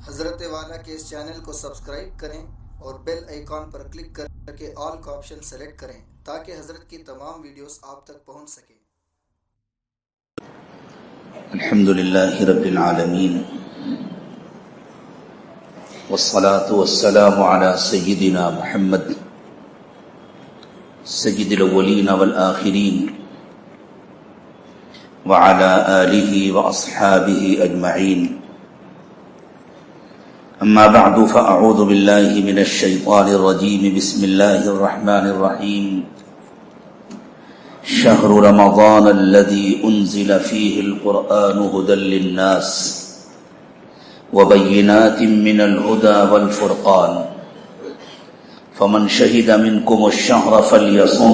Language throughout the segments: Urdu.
حضرت والا کے اس چینل کو سبسکرائب کریں اور بیل آئیکن پر کلک کر کے آل کا آپشن سلیکٹ کریں تاکہ حضرت کی تمام ویڈیوز آپ تک پہنچ سکیں۔ الحمد للہ رب العالمین والصلاة والسلام على سیدنا محمد سید الاولین والآخرین وعلى آلہ واصحابہ اجمعین، اما بعد فاعوذ باللہ من الشیطان الرجیم، بسم اللہ الرحمن الرحیم۔ شهر رمضان الذي أنزل فيه القرآن هدى للناس وبينات من الهدى والفرقان، فمن شهد منكم الشهر فليصم،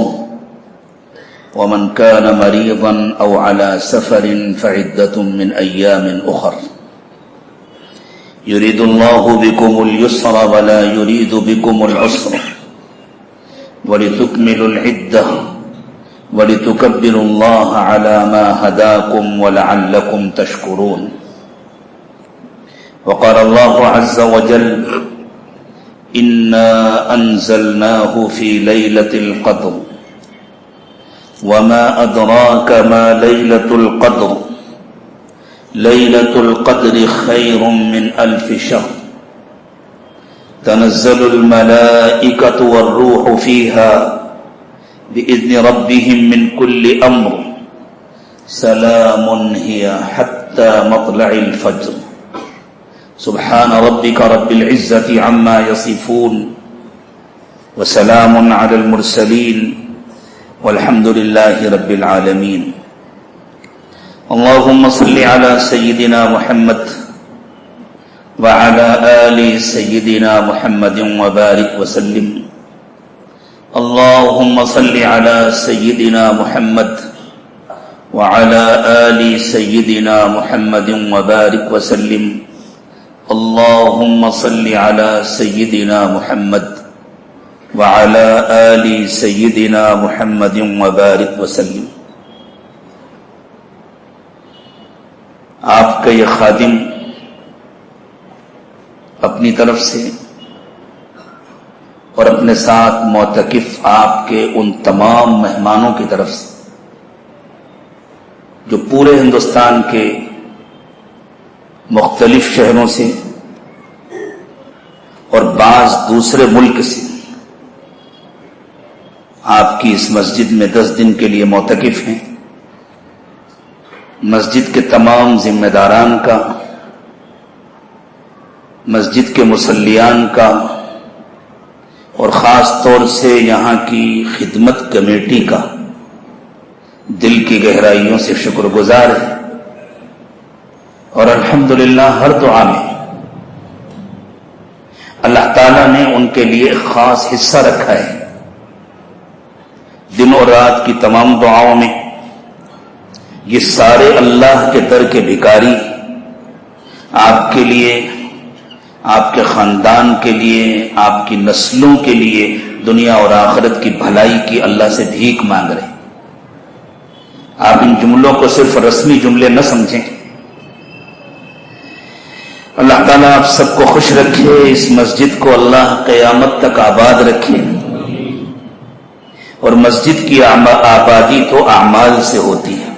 ومن كان مريضا أو على سفر فعدة من أيام أخر، يريد الله بكم اليسر ولا يريد بكم العسر، ولتكملوا العدة وَلِتُكَبِّرُوا اللَّهَ عَلَى مَا هَدَاكُمْ وَلَعَلَّكُمْ تَشْكُرُونَ۔ وقال الله عز وجل: إِنَّا أَنزَلْنَاهُ فِي لَيْلَةِ الْقَدْرِ وَمَا أَدْرَاكَ مَا لَيْلَةُ الْقَدْرِ لَيْلَةُ الْقَدْرِ خَيْرٌ مِّنْ أَلْفِ شَهْرٍ تَنَزَّلُ الْمَلَائِكَةُ وَالرُّوحُ فِيهَا بِإِذْنِ رَبِّهِمْ مِنْ كُلِّ أَمْرٍ سَلَامٌ هِيَ حَتَّى مَطْلَعِ الْفَجْرِ۔ سبحان ربك رب العزة عما يصفون وسلام على المرسلين والحمد لله رب العالمين۔ اللهم صل على سيدنا محمد وعلى آل سيدنا محمد وبارك وسلم۔ اللهم صل على سيدنا محمد وعلى آل سيدنا محمد وبارك وسلم۔ اللهم صل على سيدنا محمد وعلى آل سيدنا محمد وبارك وسلم۔ آپ کا یہ خادم اپنی طرف سے اور اپنے ساتھ معتکف آپ کے ان تمام مہمانوں کی طرف سے جو پورے ہندوستان کے مختلف شہروں سے اور بعض دوسرے ملک سے آپ کی اس مسجد میں 10 دن کے لیے معتکف ہیں، مسجد کے تمام ذمہ داران کا، مسجد کے مصلیان کا اور خاص طور سے یہاں کی خدمت کمیٹی کا دل کی گہرائیوں سے شکر گزار ہے، اور الحمدللہ ہر دعا میں اللہ تعالیٰ نے ان کے لیے خاص حصہ رکھا ہے۔ دن اور رات کی تمام دعاؤں میں یہ سارے اللہ کے در کے بھکاری آپ کے لیے، آپ کے خاندان کے لیے، آپ کی نسلوں کے لیے دنیا اور آخرت کی بھلائی کی اللہ سے بھیک مانگ رہے ہیں۔ آپ ان جملوں کو صرف رسمی جملے نہ سمجھیں۔ اللہ تعالیٰ آپ سب کو خوش رکھے، اس مسجد کو اللہ قیامت تک آباد رکھے، اور مسجد کی آبادی تو اعمال سے ہوتی ہے۔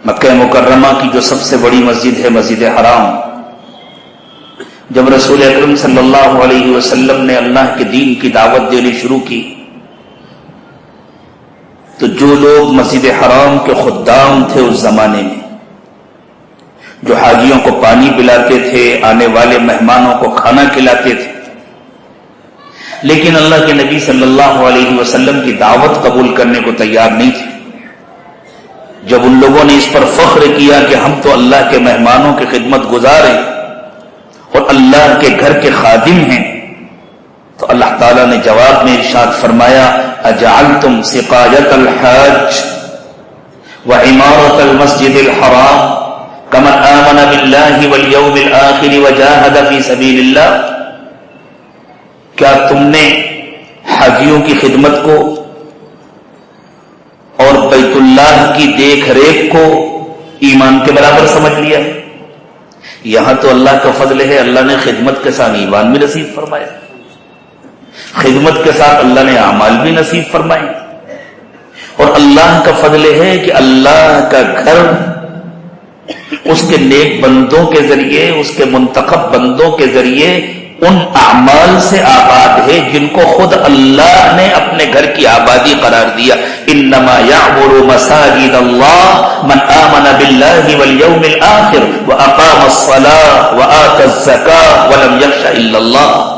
مکہ مکرمہ کی جو سب سے بڑی مسجد ہے مسجد حرام، جب رسول اکرم صلی اللہ علیہ وسلم نے اللہ کے دین کی دعوت دینی شروع کی تو جو لوگ مسجد حرام کے خدام تھے اس زمانے میں، جو حاجیوں کو پانی پلاتے تھے، آنے والے مہمانوں کو کھانا کھلاتے تھے، لیکن اللہ کے نبی صلی اللہ علیہ وسلم کی دعوت قبول کرنے کو تیار نہیں تھے۔ جب ان لوگوں نے اس پر فخر کیا کہ ہم تو اللہ کے مہمانوں کی خدمت گزار ہیں اور اللہ کے گھر کے خادم ہیں، تو اللہ تعالیٰ نے جواب میں ارشاد فرمایا: اجعلتم سقایت الحاج وعمارت المسجد الحرام کمن آمن باللہ والیوم الآخر وجاہد فی سبیل اللہ، کیا تم نے حاجیوں کی خدمت کو اور بیت اللہ کی دیکھ ریکھ کو ایمان کے برابر سمجھ لیا؟ یہاں تو اللہ کا فضل ہے، اللہ نے خدمت کے ساتھ ایمان بھی نصیب فرمایا، خدمت کے ساتھ اللہ نے اعمال بھی نصیب فرمائے، اور اللہ کا فضل ہے کہ اللہ کا گھر اس کے نیک بندوں کے ذریعے، اس کے منتخب بندوں کے ذریعے ان اعمال سے آباد ہے جن کو خود اللہ نے اپنے گھر کی آبادی قرار دیا۔ انما یعمر مساجد اللہ من آمن باللہ والیوم الآخر واقام الصلاة وآتى الزکاة ولم یخش الا اللہ۔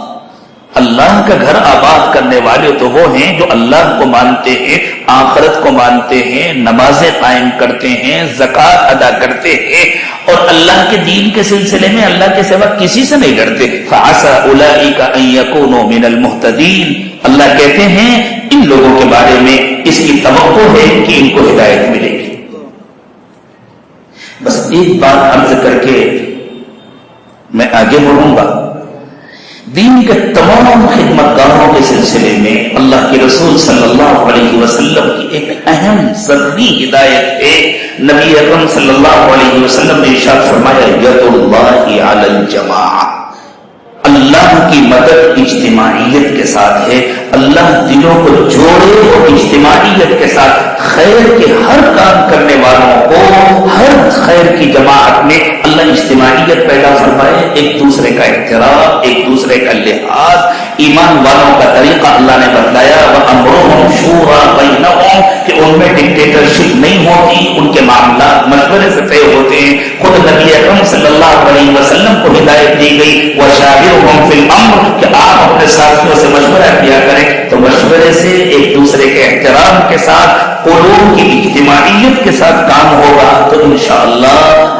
اللہ کا گھر آباد کرنے والے تو وہ ہیں جو اللہ کو مانتے ہیں، آخرت کو مانتے ہیں، نمازیں قائم کرتے ہیں، زکوٰۃ ادا کرتے ہیں، اور اللہ کے دین کے سلسلے میں اللہ کے سوا کسی سے نہیں ڈرتے۔ فعسى اولئک ان یکونوا من المہتدین، اللہ کہتے ہیں ان لوگوں کے بارے میں اس کی توقع ہے کہ ان کو ہدایت ملے گی۔ بس ایک بات عرض کر کے میں آگے بڑھوں گا۔ دین کے تمام خدمت گاروں کے سلسلے میں اللہ کے رسول صلی اللہ علیہ وسلم کی ایک اہم ضروری ہدایت ہے۔ نبی اکرم صلی اللہ علیہ وسلم نے ارشاد فرمایا ید اللہ علی الجماعہ، اللہ کی مدد اجتماعیت کے ساتھ ہے۔ اللہ دلوں کو جوڑے اور اجتماعیت کے ساتھ خیر کے ہر کام کرنے والوں کو ہر خیر کی جماعت میں اللہ اجتماعیت پیدا فرمائے، ایک دوسرے کا احترام، ایک دوسرے کا لحاظ۔ ایمان والوں کا طریقہ اللہ نے بتلایا وَأَمْرُهُمْ شُورَىٰ بَيْنَهُمْ کہ ان میں ڈکٹیٹرشپ نہیں ہوتی، ان کے معاملات مشورے سے طے ہوتے ہیں۔ خود نبی اکرم صلی اللہ علیہ وسلم کو ہدایت دی گئی وَشَاوِرْهُمْ فِي الْأَمْرِ کہ آپ اپنے ساتھیوں سے مشورہ کیا کریں، تو مشورے سے ایک دوسرے کے احترام کے ساتھ قلوب کی اجتماعیت کے ساتھ کام ہوگا تو انشاءاللہ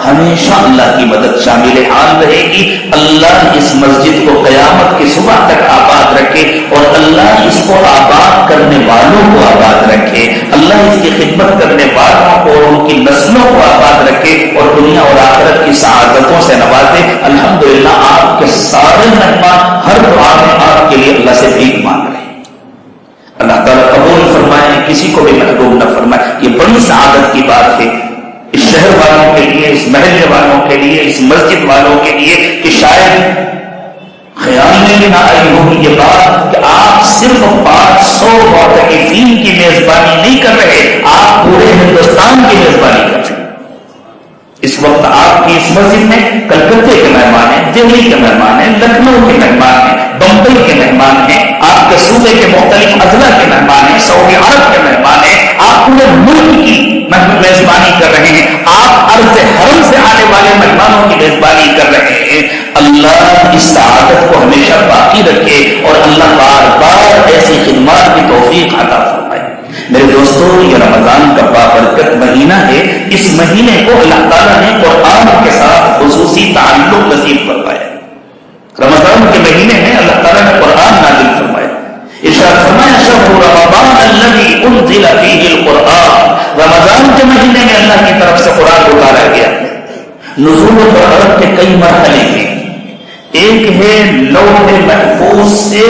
ہمیشہ اللہ کی مدد شامل حال رہے گی۔ اللہ اس مسجد کو قیامت کی صبح تک آباد رکھے اور اللہ اس کو آباد کرنے والوں کو آباد رکھے، اللہ اس کی خدمت کرنے والوں کو اور ان کی نسلوں کو آباد رکھے اور دنیا اور آخرت کی سعادتوں سے نوازے۔ الحمدللہ آپ کے سارے مہمان ہر دعا میں آپ کے لیے اللہ سے بھیک مانگ رہے ہیں، اللہ تعالیٰ قبول فرمائے، کسی کو بھی محروم نہ فرمائے۔ یہ بڑی سعادت کی بات ہے اس شہر والوں کے لیے، اس محلے والوں کے لیے، اس مسجد والوں کے لیے کہ شاید خیال میں بھی نہ آئی ہوگی یہ بات کہ آپ صرف 500 معتکفین کی میزبانی نہیں کر رہے، آپ پورے ہندوستان کی میزبانی کر رہے ہیں۔ اس وقت آپ کی اس مسجد میں کلکتے کے مہمان ہیں، دہلی کے مہمان ہیں، لکھنؤ کے مہمان ہیں، بمبئی کے مہمان ہیں، آپ کے صوبے کے مختلف اضلاع کے مہمان ہیں، سعودی عرب کے مہمان ہیں، آپ پورے ملک کی میزبانی کر رہے ہیں، آپ عرض حرم سے آنے والے مہمانوں کی میزبانی کر رہے ہیں۔ اللہ اس سعادت کو ہمیشہ باقی رکھے اور اللہ بار بار ایسی خدمات کی توفیق عطا فرمائے۔ میرے دوستو، یہ رمضان کا بابرکت مہینہ ہے، اس مہینے کو اللہ تعالیٰ نے قرآن کے ساتھ خصوصی تعلق نصیب فرمایا۔ رمضان کے مہینے میں اللہ تعالیٰ نے قرآن نازل فرمایا، ارشاد فرمایا شہر رمضان الذی انزل فیہ القرآن، رمضان کے مہینے میں اللہ کی طرف سے قرآن اتارا گیا۔ نزول قرآن کے کئی مرحلے ہیں، ایک ہے لوح محفوظ سے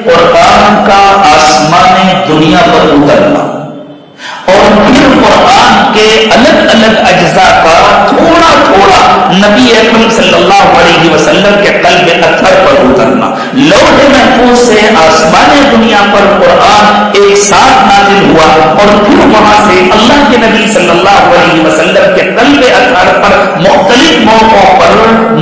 قرآن کا آسمان دنیا پر اترنا، اور پھر قرآن کے الگ الگ اجزاء کا تھوڑا تھوڑا نبی اکرم صلی اللہ علیہ وسلم کے قلب اطہر پر اترنا۔ لوح محفوظ سے آسمان دنیا پر قرآن ایک ساتھ نازل ہوا، اور پھر وہاں سے اللہ کے نبی صلی اللہ علیہ وسلم کے قلب اطہر پر مختلف موقعوں پر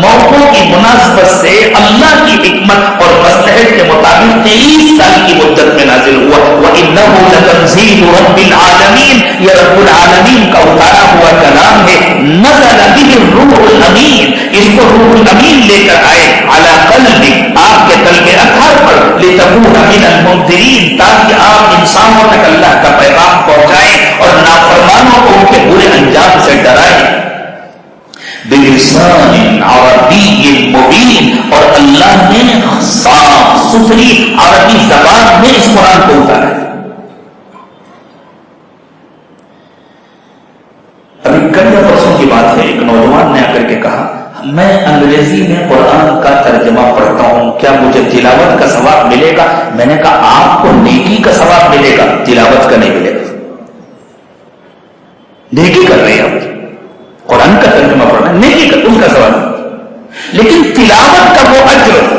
موقعوں کی مناسبت سے اللہ کی حکمت اور مصلحت کے مطابق 23 سال کی مدت میں نازل ہوا۔ وَإِنَّهُ لَتَنزِيلُ رَبِّ الْعَالَمِينَ، یہ رب العالمین کا اتارا ہوا کلام ہے۔ نزل به الروح الامین، اس کو روح الامین لے کر آئے علی قلبک، آپ کے قلب اطہر پر، لتکون من المنذرین، تاکہ آپ انسانوں تک اللہ کا پیغام پہنچائیں اور نافرمانوں کو ان کے برے انجام سے ڈرائیں۔ بلسان عربی مبین، اور اللہ نے صاف ستھری عربی زبان میں اس قرآن کو اتارا ہے۔ ابھی کل یا پرسوں کی بات ہے، ایک نوجوان نے آ کر کے کہا میں انگریزی میں قرآن کا ترجمہ پڑھتا ہوں، کیا مجھے تلاوت کا ثواب ملے گا؟ میں نے کہا آپ کو نیکی کا ثواب ملے گا، تلاوت کا نہیں ملے گا۔ نیکی کر رہے ہیں آپ، قرآن کا ترجمہ پڑھنا نیکی کا، اس کا ثواب۔ لیکن تلاوت کا وہ اجر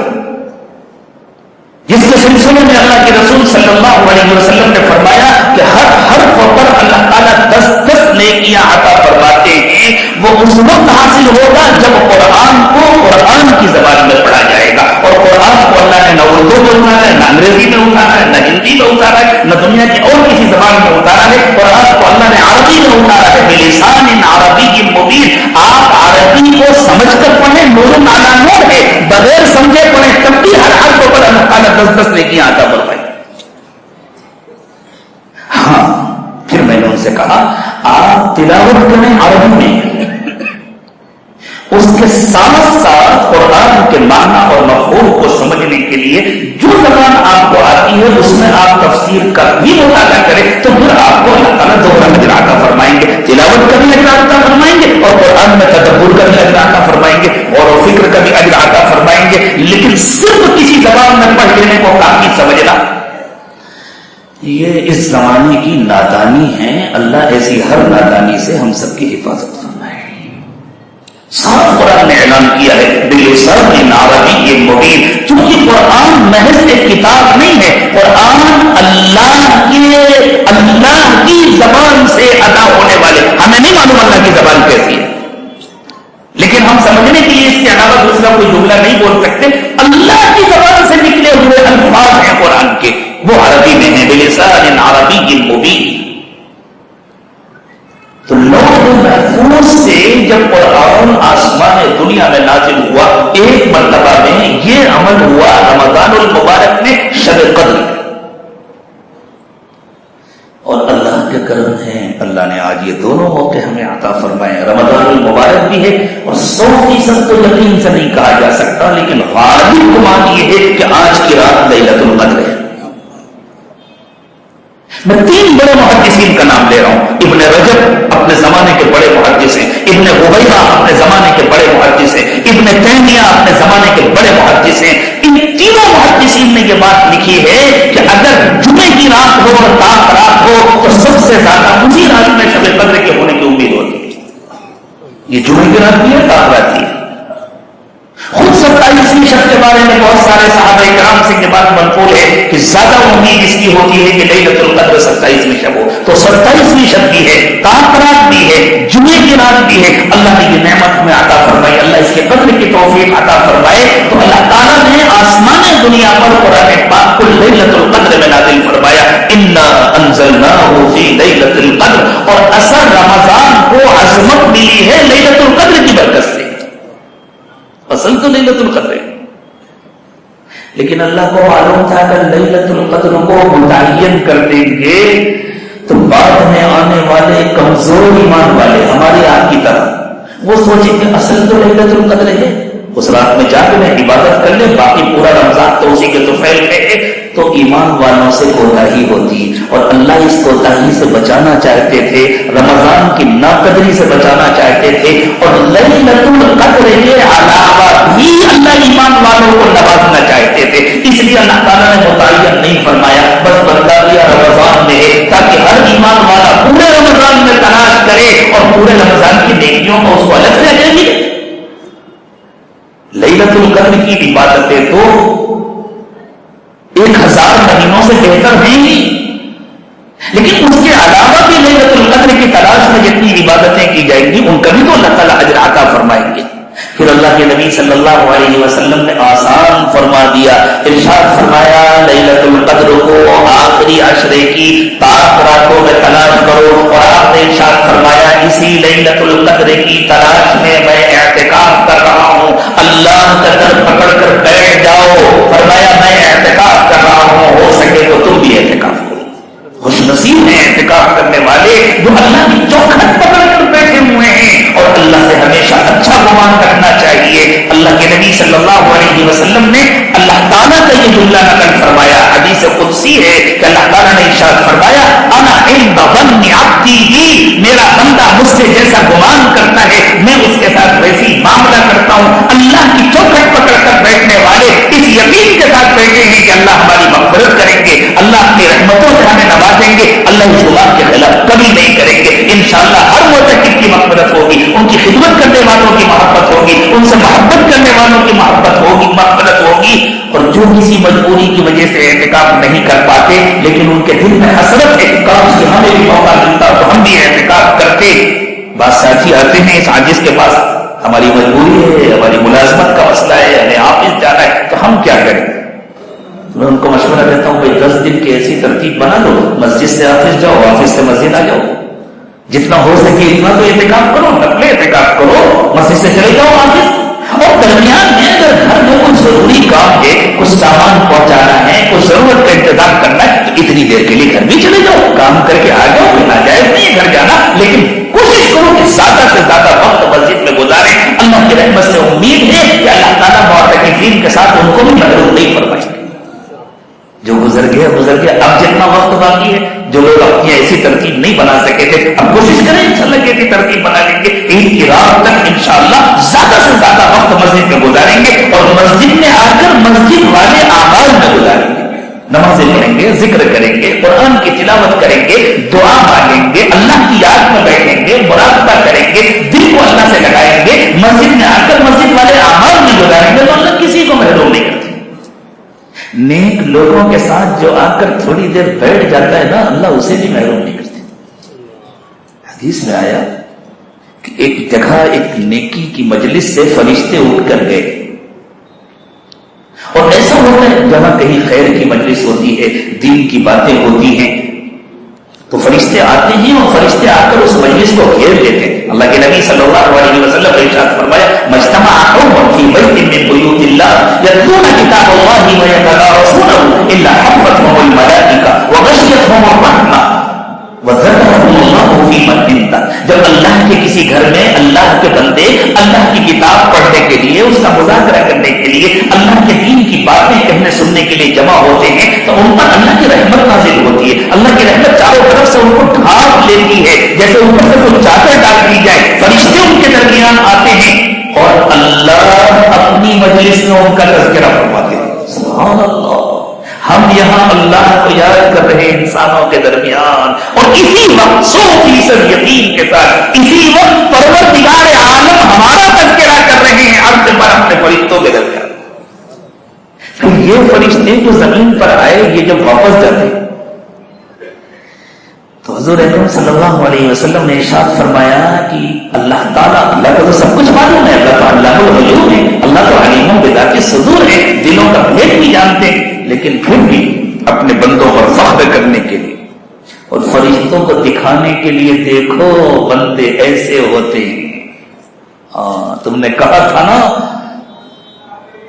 جس کے سلسلے میں اللہ کے رسول صلی اللہ علیہ وسلم نے فرمایا کہ ہر حرف پر اللہ تعالیٰ 10 نیکیاں عطا فرماتے ہیں، وہ اس وقت حاصل ہوگا جب قرآن کو قرآن کی زبان میں پڑھا جائے گا. اور قرآن کو اللہ نے نہ اردو میں اتارا ہے، نہ انگریزی میں اتارا ہے، نہ ہندی میں اتارا ہے، نہ دنیا کی اور کسی زبان میں اتارا ہے. قرآن کو اللہ نے عربی میں اتارا ہے، بلسان عربی مبین. آپ عربی کو سمجھ کر پڑھیں، نور نالا نور ہے، بغیر سمجھے پڑھیں تب بھی ہر حرف پر اللہ تعالیٰ 10 نیکیاں عطا فرمائے. ہاں پھر میں نے ان سے کہا آپ تلاوت کریں عربی میں، اس کے ساتھ ساتھ قرآن کے معنی اور مفہوم کو سمجھنے کے لیے جو زبان آپ کو آتی ہے اس میں آپ تفسیر کا بھی مطالعہ کریں تو پھر آپ کو اللہ تعالیٰ دوہرا اجر عطا فرمائیں گے. تلاوت کا بھی اجر عطا فرمائیں گے اور قرآن میں تدبر کا بھی اجر عطا فرمائیں گے اور فکر کا بھی اجر عطا فرمائیں گے. لیکن صرف کسی زبان میں پڑھ لینے کو کافی سمجھنا یہ اس زمانے کی نادانی ہے. اللہ ایسی ہر نادانی سے ہم سب کی حفاظت فرمائے. صاف قرآن نے اعلان کیا ہے بلسان عربی مبین، چونکہ قرآن محض ایک کتاب نہیں ہے، قرآن اللہ کی زبان سے ادا ہونے والے. ہمیں نہیں معلوم اللہ کی زبان کیسی ہے، لیکن ہم سمجھنے کے لیے اس کے علاوہ دوسرا کوئی جملہ نہیں بول سکتے. اللہ کی زبان سے نکلے ہوئے الفاظ ہیں قرآن کے، وہ عربی میں ہیں بلسان عربی مبین. تو لوح محفوظ سے جب قرآن آسمان دنیا میں نازل ہوا ایک مرتبہ میں یہ عمل ہوا رمضان المبارک میں شب قدر. اور اللہ کے کرم ہے، اللہ نے آج یہ دونوں موقع ہمیں عطا فرمائے. رمضان المبارک بھی ہے اور 100% تو یقین سے نہیں کہا جا سکتا، لیکن غالب گمان یہ ہے کہ آج کی رات لیلۃ القدر ہے. میں 3 بڑے محدثین کا نام لے رہا ہوں. ابن رجب اپنے زمانے کے بڑے محدث ہیں، ابن حبیبہ اپنے زمانے کے بڑے محدث ہیں، ابن تیمیہ اپنے زمانے کے بڑے محدث ہیں. ان تینوں محدثین نے یہ بات لکھی ہے کہ اگر جمعے کی رات ہو اور تاک رات ہو تو سب سے زیادہ اسی رات میں شب قدر کے ہونے کی امید ہوتی ہے. یہ جمعے کی رات بھی ہے، تاک رات بھی ہے. خود 27ویں شب کے بارے میں بہت سارے صحابہ کرام سے یہ بات منقول ہے کہ زیادہ امید اس کی ہوتی ہے کہ لیلۃ القدر 27ویں شب ہو. تو 27ویں شب بھی ہے، تاک رات بھی ہے، جمعے کی رات بھی ہے. اللہ نے یہ نعمت ہمیں عطا فرمائی، اللہ اس کے قدر کی توفیق عطا فرمائے. تو اللہ تعالیٰ نے آسمان دنیا پر قرآن پاک کو لیلۃ القدر میں نازل فرمایا. انا انزلناہ فی لیلۃ القدر. اور اثر رمضان کو عظمت ملی ہے لیلۃ القدر کی برکت سے. اصل تو لیلۃ القدر ہے، لیکن اللہ کو معلوم تھا کہ لیلۃ القدر کو متعین کر دیں گے تو بعد میں آنے والے کمزور ایمان والے ہمارے آپ کی طرح وہ سوچیں کہ اصل تو لیلۃ القدر ہے، اس رات میں جا کے میں عبادت کر لیں، باقی پورا رمضان تو اسی کے طفیل میں ہے. تو ایمان والوں سے کوتاہی ہوتی اور اللہ اس کوتاہی سے بچانا چاہتے تھے، رمضان کی ناقدری سے بچانا چاہتے تھے. اور لیلۃ القدر کے علاوہ بھی اللہ ایمان والوں کو نوازنا چاہتے تھے. اس لیے اللہ تعالیٰ نے متعین نہیں فرمایا، بس بتا دیا رمضان میں ہے، تاکہ ہر ایمان والا پورے رمضان میں تلاش کرے اور پورے رمضان کی نیکیوں کو اس کو الگ سے اجر ملے. لیلۃ القدر کی عبادتیں تو 1000 مہینوں سے بہتر ہیں ہی، لیکن اس کے علاوہ بھی لیلۃ القدر کی تلاش میں جتنی عبادتیں کی جائیں گی ان کا بھی تو اللہ تعالیٰ اجر عطا فرمائیں گے. پھر اللہ کے نبی صلی اللہ علیہ وسلم نے آسان فرما دیا، ارشاد فرمایا لیلۃ القدر کو آخری عشرے کی تاک راتوں میں تلاش کرو. اور آپ نے ارشاد فرمایا اسی لیلۃ القدر کی تلاش میں میں اعتکاف کر رہا ہوں، اللہ کا در پکڑ کر بیٹھ جاؤ. فرمایا میں اعتکاف کر رہا ہوں، ہو سکے تو تم بھی اعتکاف کرو. خوش نصیب ہیں اعتکاف کرنے والے جو اللہ کی چوکھٹ پکڑ کر بیٹھے ہوئے ہیں. اور اللہ سے ہمیشہ اچھا گمان رکھنا چاہیے. اللہ کے نبی صلی اللہ علیہ وسلم نے اللہ تعالیٰ کا یہ جملہ نقل فرمایا، حدیث قدسی ہے کہ اللہ تعالیٰ نے ارشاد فرمایا انا عند ظن عبدی بی، میرا بندہ مجھ سے جیسا گمان کرتا ہے میں اس کے ساتھ ویسی معاملہ کرتا ہوں. اللہ کی چوکھٹ پکڑ کر بیٹھنے والے اس یقین کے ساتھ بیٹھے ہیں کہ اللہ ہماری مغفرت کریں گے، اللہ اپنی رحمتوں سے ہمیں نوازیں گے، اللہ اس گناہ کے خلاف کبھی نہیں کریں گے. انشاءاللہ ہر معتکف کی مغفرت ہوگی، ان کی خدمت کرنے والوں کی محبت ہوگی، ان سے محبت کرنے والوں کی محبت ہوگی، مغفرت ہوگی۔ اور جو کسی مجبوری کی وجہ سے اعتکاف نہیں کر پاتے لیکن ان کے دل میں حسرت ہے، کاش کہ ہمیں بھی موقع ملتا تو ہم بھی اعتکاف کرتے۔ بعض ساتھی آتے ہیں اس عاجز کے پاس، ہماری مجبوری ہے، ہماری ملازمت کا مسئلہ ہے، ہمیں آفس جانا ہے، تو ہم کیا کریں؟ میں ان کو مشورہ دیتا ہوں بھائی 10 دن کی ایسی ترتیب بنا لو، مسجد سے آفس جاؤ، آفس سے مسجد آ جاؤ، جتنا ہو سکے اتنا تو اعتکاف کرو، نفل اعتکاف کرو، مسجد سے چلے جاؤ آفس۔ اور درمیان میں اگر گھر میں کوئی ضروری کام ہے، کچھ سامان پہنچانا ہے، کچھ ضرورت کا انتظام کرنا ہے، تو اتنی دیر کے لیے گھر بھی چلے جاؤ، کام کر کے آ جاؤ، ناجائز نہیں ہے گھر جانا، لیکن کوشش کرو کہ زیادہ سے زیادہ وقت مسجد میں گزاریں۔ اللہ کی رحمت سے امید ہے کہ اللہ تعالیٰ معتکفین کے ساتھ ان کو بھی محروم نہیں فرمائے۔ جو گزر گیا گزر گیا، اب جتنا وقت باقی ہے، جو لوگ اپنی ایسی ترتیب نہیں بنا سکے تھے، اب کوشش کریں انشاءاللہ کہ ایسی ترتیب بنا لیں گے، عید کی رات تک انشاءاللہ زیادہ سے زیادہ وقت مسجد میں گزاریں گے، اور مسجد میں آ کر مسجد والے اعمال میں گزاریں گے، نمازیں پڑھیں گے، ذکر کریں گے، قرآن کی تلاوت کریں گے، دعا مانگیں گے، اللہ کی یاد میں بیٹھیں گے، مراقبہ کریں گے، دل کو اللہ سے لگائیں گے، مسجد میں آ کر مسجد والے اعمال میں گزاریں گے، تو اللہ کسی کو محروم نہیں کرتے۔ نیک لوگوں کے ساتھ جو آ کر تھوڑی دیر بیٹھ جاتا ہے نا، اللہ اسے بھی محروم نہیں کرتے۔ حدیث میں آیا کہ ایک جگہ ایک نیکی کی مجلس سے فرشتے اٹھ کر گئے، اور ایسا ہوتا ہے جہاں کہیں خیر کی مجلس ہوتی ہے، دین کی باتیں ہوتی ہیں، تو فرشتے آتے ہیں اور فرشتے آ کر اس مجلس کو گھیر لیتے ہیں۔ اللہ کے نبی صلی اللہ علیہ وسلم نے ارشاد فرمایا مجتمع قوم فی بیت من بیوت اللہ یتلون کتاب اللہ ویتدارسونہ الا حفتهم الملائکہ وغشیتهم الرحمہ وذکرهم اللہ فی من عنده۔ جب اللہ کے کسی گھر میں اللہ کے بندے اللہ کی کتاب پڑھنے کے لیے، اس کا مذاکرہ کرنے کے لیے، اللہ کے دین کی باتیں کہنے سننے کے لیے جمع ہوتے ہیں، تو ان پر اللہ کی رحمت نازل ہوتی ہے۔ اللہ کی رحمت چاروں طرف سے ان کو ڈھانپ لیتی ہے، جیسے اوپر سے کوئی چادر ڈال دی جائے۔ فرشتے ان کے درمیان آتے ہیں اور اللہ اپنی مجلس میں ان کا تذکرہ فرماتے ہیں۔ سبحان اللہ، ہم یہاں اللہ کو یاد کر رہے ہیں انسانوں کے درمیان، اور اسی وقت 100% یقین کے ساتھ اسی وقت پروردگار عالم ہمارا تذکرہ کر رہے ہیں عرش پر اپنے فرشتوں کے درمیان۔ پھر یہ فرشتے جو زمین پر آئے، یہ جب واپس جاتے تو حضور اکرم صلی اللہ علیہ وسلم نے ارشاد فرمایا کہ اللہ تعالیٰ، اللہ کو تو سب کچھ معلوم ہے، اللہ تو اللہ الغیوب ہے، اللہ تو علیم بذات الصدور ہے، دلوں کا بھید بھی جانتے ہیں، لیکن پھر بھی اپنے بندوں پر فخر کرنے کے لیے اور فرشتوں کو دکھانے کے لیے، دیکھو بندے ایسے ہوتے ہیں۔ تم نے کہا تھا نا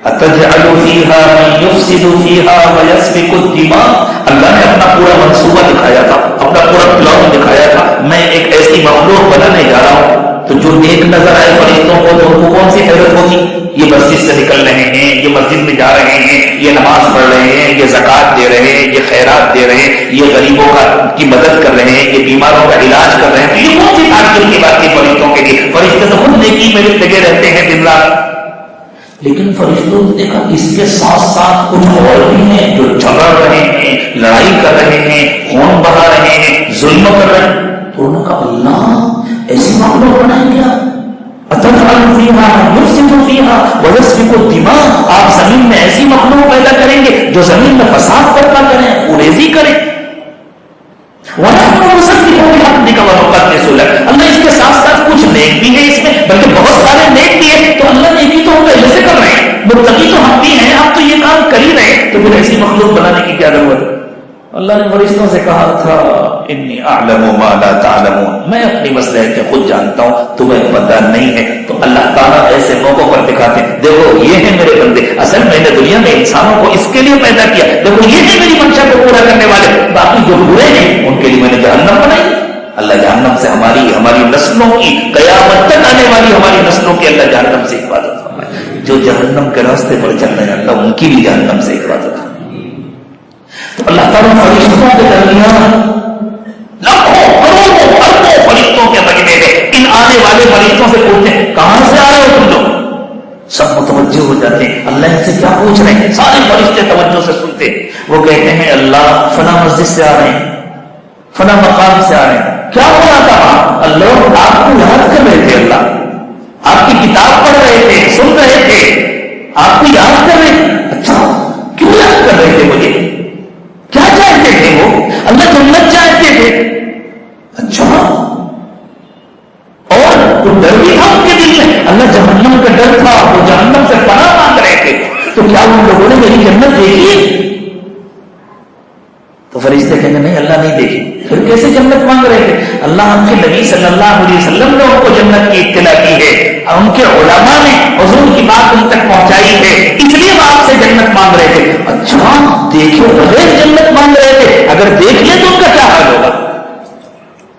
أَتَجْعَلُ فِيهَا مَن يُفْسِدُ فِيهَا وَيَسْفِكُ الدِّمَاءَ۔ اللہ نے اپنا پورا منصوبہ دکھایا تھا، اپنا پورا پلان دکھایا تھا، میں ایک ایسی مخلوق بنانے جا رہا ہوں، تو جو نیک نظر آئے فرشتوں کو تو ان کو کون سی حیرت ہوتی، یہ مسجد سے نکل رہے ہیں، یہ مسجد میں جا رہے ہیں، یہ نماز پڑھ رہے ہیں، یہ زکوٰۃ دے رہے ہیں، یہ خیرات دے رہے ہیں، یہ غریبوں کی مدد کر رہے ہیں، یہ بیماروں کا علاج کر رہے ہیں، یہ کون سی تعجب کی بات ہے فرشتوں کے لیے؟ فرشتے تو خود نیکی میں لگے رہتے ہیں دن رات، لیکن فرشتوں نے دیکھا اس کے ساتھ ساتھ کچھ اور بھی ہیں جو جھگڑ رہے ہیں، لڑائی کر رہے ہیں، خون بہا رہے ہیں، ظلم کر رہے ہیں، تو انہوں نے کہا اللہ ایسی مخلوق بنائیں گے أَتَجْعَلُ فِيهَا مَن يُفْسِدُ فِيهَا وَيَسْفِكُ الدِّمَاءَ۔ آپ زمین میں ایسی مخلوق پیدا کریں گے جو زمین میں فساد برپا کریں، اوریزی کریں۔ وَنَحْنُ نُسَبِّحُ بِحَمْدِكَ وَنُقَدِّسُ لَكَ۔ اللہ اس کے ساتھ ساتھ کچھ نیک بھی ہے اس میں، بلکہ بہت سارے نیک بھی ہے، تو اللہ نیکی تو ہم پہلے سے کر رہے ہیں، متقی تو ہم بھی ہیں، آپ تو یہ کام کر ہی رہے ہیں، تو پھر ایسی مخلوق بنانے کی کیا ضرورت ہے؟ اللہ نے فرشتوں سے کہا تھا انی اعلم ما لا تعلمون، میں اپنی مصلحتیں خود جانتا ہوں، تمہیں پتہ نہیں ہے۔ تو اللہ تعالیٰ ایسے موقعوں پر دکھاتے ہیں، دیکھو یہ ہیں میرے بندے، اصل میں نے دنیا میں انسانوں کو اس کے لیے پیدا کیا، دیکھو یہ ہیں میری منشا کو پورا کرنے والے، باقی جو برے ہیں ان کے لیے میں نے جہنم بنائی۔ اللہ جہنم سے ہماری نسلوں کی، قیامت تک آنے والی ہماری نسلوں کی اللہ جہنم سے حفاظت فرمائے۔ جو جہنم کے راستے پر چل رہے ہیں اللہ ان کی بھی جہنم سے حفاظت فرمائے۔ تو اللہ تعالیٰ فرشتوں کے درمیان لاکھوں کروڑوں اربوں فرشتوں کے مجمع میں ان آنے والے فرشتوں سے پوچھتے ہیں کہاں سے آ رہے ہو تم لوگ؟ سب متوجہ ہو جاتے ہیں اللہ ان سے کیا پوچھ رہے ہیں، سارے فرشتے توجہ سے سنتے ہیں۔ وہ کہتے ہیں اللہ فلاں مسجد سے آ رہے ہیں، فلاں مقام سے آ رہے ہیں۔ کیا ہو رہا تھا؟ اللہ آپ کو یاد کر رہے تھے، اللہ آپ کی کتاب پڑھ رہے تھے، سن رہے تھے، آپ کو یاد کر رہے تھے۔ اچھا کیوں یاد کر رہے تھے؟ مجھے کیا چاہتے تھے؟ وہ اللہ جنت چاہتے تھے۔ اچھا اور وہ ڈر بھی تھا ان کے دل میں، اللہ جہنم کا ڈر تھا، وہ جہنم سے پناہ مانگ رہے تھے۔ تو کیا ان لوگوں نے میری جنت دیکھی؟ تو فرشتے کہیں گے نہیں اللہ نہیں دیکھی۔ پھر کیسے جنت مانگ رہے تھے؟ اللہ ہم کے نبی صلی اللہ علیہ وسلم نے ان کو جنت کی اطلاع کی ہے، اور ان کے علماء نے حضور کی بات ان تک پہنچائی ہے، اس لیے وہ آپ سے جنت مانگ رہے تھے۔ اچھا دیکھے بغیر جنت مانگ رہے تھے، اگر دیکھ لیں تو ان کا کیا حال ہوگا؟